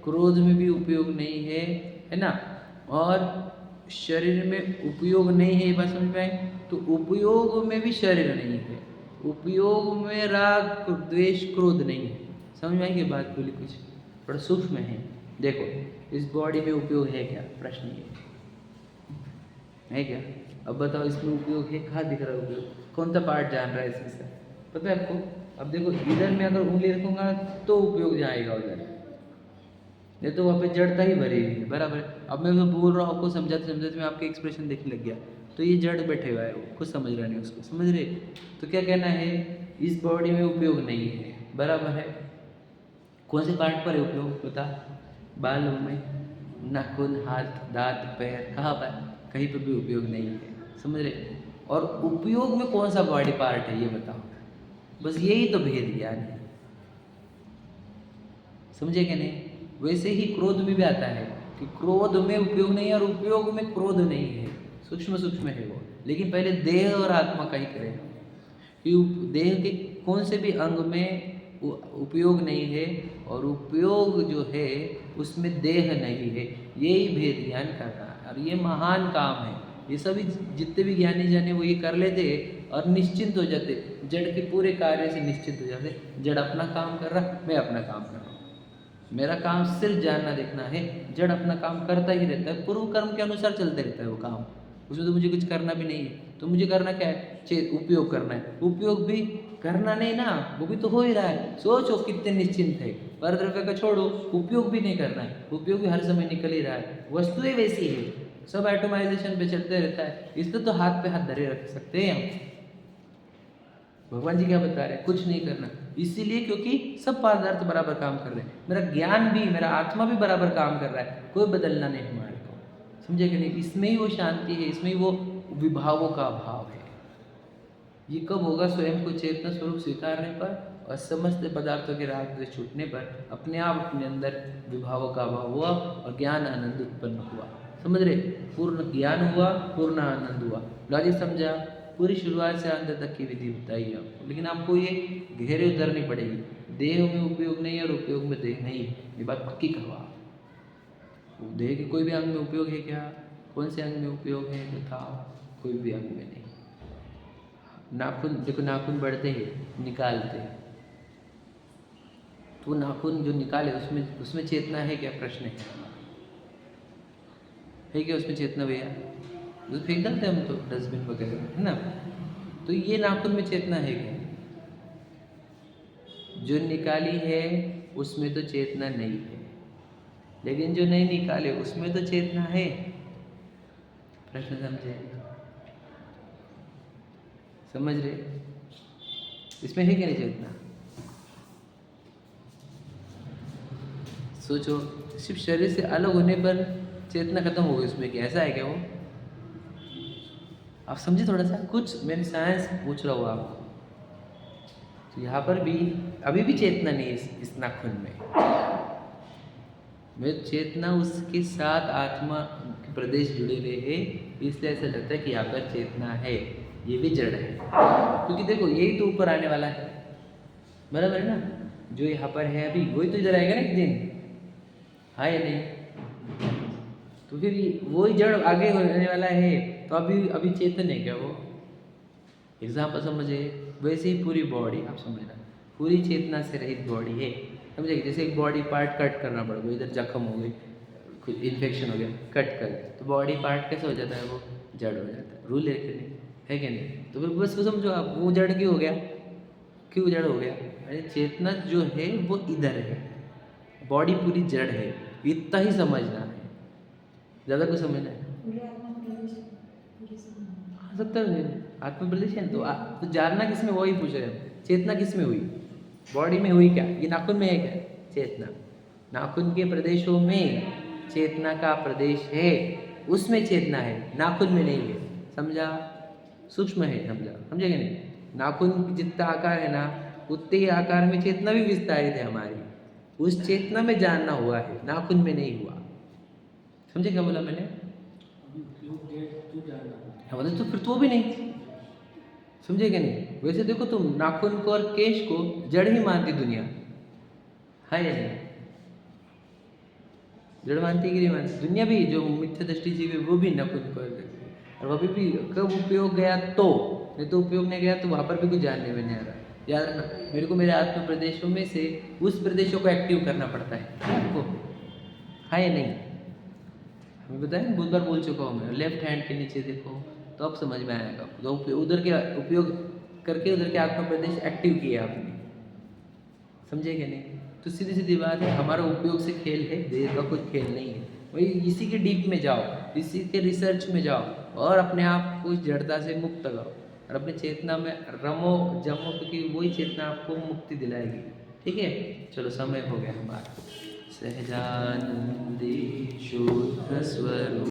क्रोध में भी उपयोग नहीं है ना? और शरीर में उपयोग नहीं है, ये बात समझ में आई? तो उपयोग में भी शरीर नहीं है, उपयोग में राग द्वेष क्रोध नहीं है। समझ में आई ये बात? बोली कुछ थोड़ा सूक्ष्म है। देखो, इस बॉडी में उपयोग है क्या? प्रश्न ये है क्या? अब बताओ, इसमें उपयोग है? कहाँ दिख रहा है उपयोग? कौन सा पार्ट जान रहा है इसमें से? पता है आपको? अब देखो, इधर में अगर उंगली रखूंगा तो उपयोग जाएगा उधर, नहीं तो वहाँ पे जड़ता ही भरी हुई है, बराबर। अब मैं बोल रहा हूँ, आपको समझाते मैं आपके एक्सप्रेशन देखने लग गया, तो ये जड़ बैठे हुआ है, वो कुछ समझ रहा नहीं उसको, समझ रहे? तो क्या कहना है? इस बॉडी में उपयोग नहीं है, बराबर है। कौन से पार्ट पर है उपयोग? बता। बालों में, नाखून, हाथ, दांत, पैर, कहाँ पर? कहीं पर भी उपयोग नहीं है, समझ रहे? और उपयोग में कौन सा बॉडी पार्ट है ये बताओ? बस यही तो भेद ज्ञान है, समझे कि नहीं? वैसे ही क्रोध में भी आता है कि क्रोध में उपयोग नहीं है और उपयोग में क्रोध नहीं है, सूक्ष्म है वो। लेकिन पहले देह और आत्मा का ही करें कि देह के कौन से भी अंग में उपयोग नहीं है और उपयोग जो है उसमें देह नहीं है, यही भेद ज्ञान करना है। और ये महान काम है, ये सभी जितने भी ज्ञानी जाने वो ये कर लेते और निश्चिंत हो जाते, जड़ के पूरे कार्य से निश्चिंत हो जाते। जड़ अपना काम कर रहा, मैं अपना काम कर रहा हूँ, मेरा काम सिर्फ जानना देखना है। जड़ अपना काम करता ही रहता है, पूर्व कर्म के अनुसार चलते रहता है वो काम, उसमें तो मुझे कुछ करना भी नहीं है। तो मुझे करना क्या है? उपयोग करना है। उपयोग भी करना नहीं ना, वो भी तो हो ही रहा है। सोचो कितने निश्चिंत है। पर द्रव्य का छोड़ो, उपयोग भी नहीं करना है, उपयोग भी हर समय निकल ही रहा है। वस्तुएं वैसी है, सब एटोमाइजेशन पे चलते रहता है, इसलिए तो हाथ पे हाथ धरे रख सकते हैं हम। भगवान जी क्या बता रहे हैं? कुछ नहीं करना, इसीलिए क्योंकि सब पदार्थ बराबर काम कर रहे हैं। मेरा ज्ञान भी, मेरा आत्मा भी बराबर काम कर रहा है, कोई बदलना नहीं हमारे को, समझे कि नहीं? इसमें ही वो शांति है, इसमें ही वो विभावों का अभाव है। ये कब होगा? स्वयं को चेतना स्वरूप स्वीकारने पर और समस्त पदार्थों के राग द्वेष छूटने पर अपने आप अपने अंदर विभावों का अभाव हुआ और ज्ञान आनंद उत्पन्न हुआ। समझ रहे? पूर्ण ज्ञान हुआ, पूर्ण आनंद हुआ। लॉजिक समझा? पूरी शुरुआत से अंत तक की विधि बताइए आपको, लेकिन आपको ये गहरे उतरनी पड़ेगी। देह में उपयोग नहीं है और उपयोग में देह नहीं है, ये बात पक्की करो आप। देह के कोई भी अंग में उपयोग है क्या? कौन से अंग में उपयोग है बताओ? कोई भी अंग में नहीं। नाखून देखो, नाखून बढ़ते हैं, निकालते हैं, तो नाखून जो निकाले उसमें चेतना है क्या? प्रश्न है क्या उसमें चेतना भैया? तो फेंक देते हम तो डस्टबिन वगैरह, है ना? तो ये नाखून में चेतना है क्या? जो निकाली है उसमें तो चेतना नहीं है, लेकिन जो नहीं निकाले उसमें तो चेतना है। प्रश्न समझे? समझ रहे? इसमें है क्या नहीं चेतना? सोचो, सिर्फ शरीर से अलग होने पर चेतना खत्म हो गई उसमें, क्या ऐसा है क्या वो? आप समझे थोड़ा सा, कुछ मैंने साइंस पूछ रहा हूँ आपको। तो यहाँ पर भी अभी भी चेतना नहीं है इस नाखून में। चेतना उसके साथ आत्मा के प्रदेश जुड़े हुए हैं, इसलिए ऐसा लगता है कि यहाँ पर चेतना है। ये भी जड़ है, क्योंकि देखो यही तो ऊपर आने वाला है, बराबर है ना? जो यहाँ पर है अभी वही तो इधर आएगा ना एक दिन, हाँ या नहीं? तो फिर वही जड़ आगे होने वाला है, तो अभी चेतन है क्या वो? एग्जाम्पल समझे? वैसे ही पूरी बॉडी आप समझना, पूरी चेतना से रहित बॉडी है, समझे? जैसे एक बॉडी पार्ट कट करना पड़ गया, इधर जख्म हो गई, कुछ इन्फेक्शन हो गया, कट कर, तो बॉडी पार्ट कैसे हो जाता है? वो जड़ हो जाता है। रूल है कि नहीं? है कि नहीं? तो फिर बस वो समझो आप, वो जड़ क्यों हो गया? क्यों जड़ हो गया? अरे चेतना जो है वो इधर है, बॉडी पूरी जड़ है, इतना ही समझना है, ज़्यादा कुछ समझना है? सकता है आत्म प्रदेश है, तो जानना किस में, वही पूछ रहे हैं। चेतना किस में हुई? बॉडी में हुई क्या? ये नाखून में है क्या चेतना? नाखून के प्रदेशों में चेतना का प्रदेश है, उसमें चेतना है, नाखून में नहीं है। समझा? सूक्ष्म है, समझा? समझेगा नहीं? नाखून जितना आकार है ना, उतने ही आकार में चेतना भी विस्तारित है हमारी, उस चेतना में जानना हुआ है, नाखून में नहीं हुआ। समझे क्या बोला मैंने? हाँ, तो फिर तो भी नहीं समझे क्या नहीं? वैसे देखो तुम नाखून को और केश को जड़ ही मानती दुनिया, है या नहीं? जड़ मानती कि नहीं मानती? दुनिया भी, जो मिथ्या दृष्टि जीव है वो भी नाखून को, और अभी भी कब उपयोग गया तो, नहीं तो उपयोग नहीं गया तो वहाँ पर भी कुछ जानने में नहीं आ रहा। याद रखना, मेरे को मेरे आत्म प्रदेशों में से उस प्रदेशों को एक्टिव करना पड़ता है आपको, है या नहीं? हमें बताया ना, बहुत बार बोल चुका हूँ मैं, लेफ्ट हैंड के नीचे देखो तो अब समझ में आएगा। तो उधर के उपयोग करके उधर के आत्म प्रदेश एक्टिव किए आपने, समझे क्या नहीं? तो सीधी सीधी बात है, हमारा उपयोग से खेल है, देह का कोई खेल नहीं है। वही इसी के डीप में जाओ, इसी के रिसर्च में जाओ और अपने आप को इस जड़ता से मुक्त करो और अपनी चेतना में रमो जमो, क्योंकि वही चेतना आपको मुक्ति दिलाएगी। ठीक है, चलो समय हो गया हमारा। सहजानंदी शुद्ध स्वरूप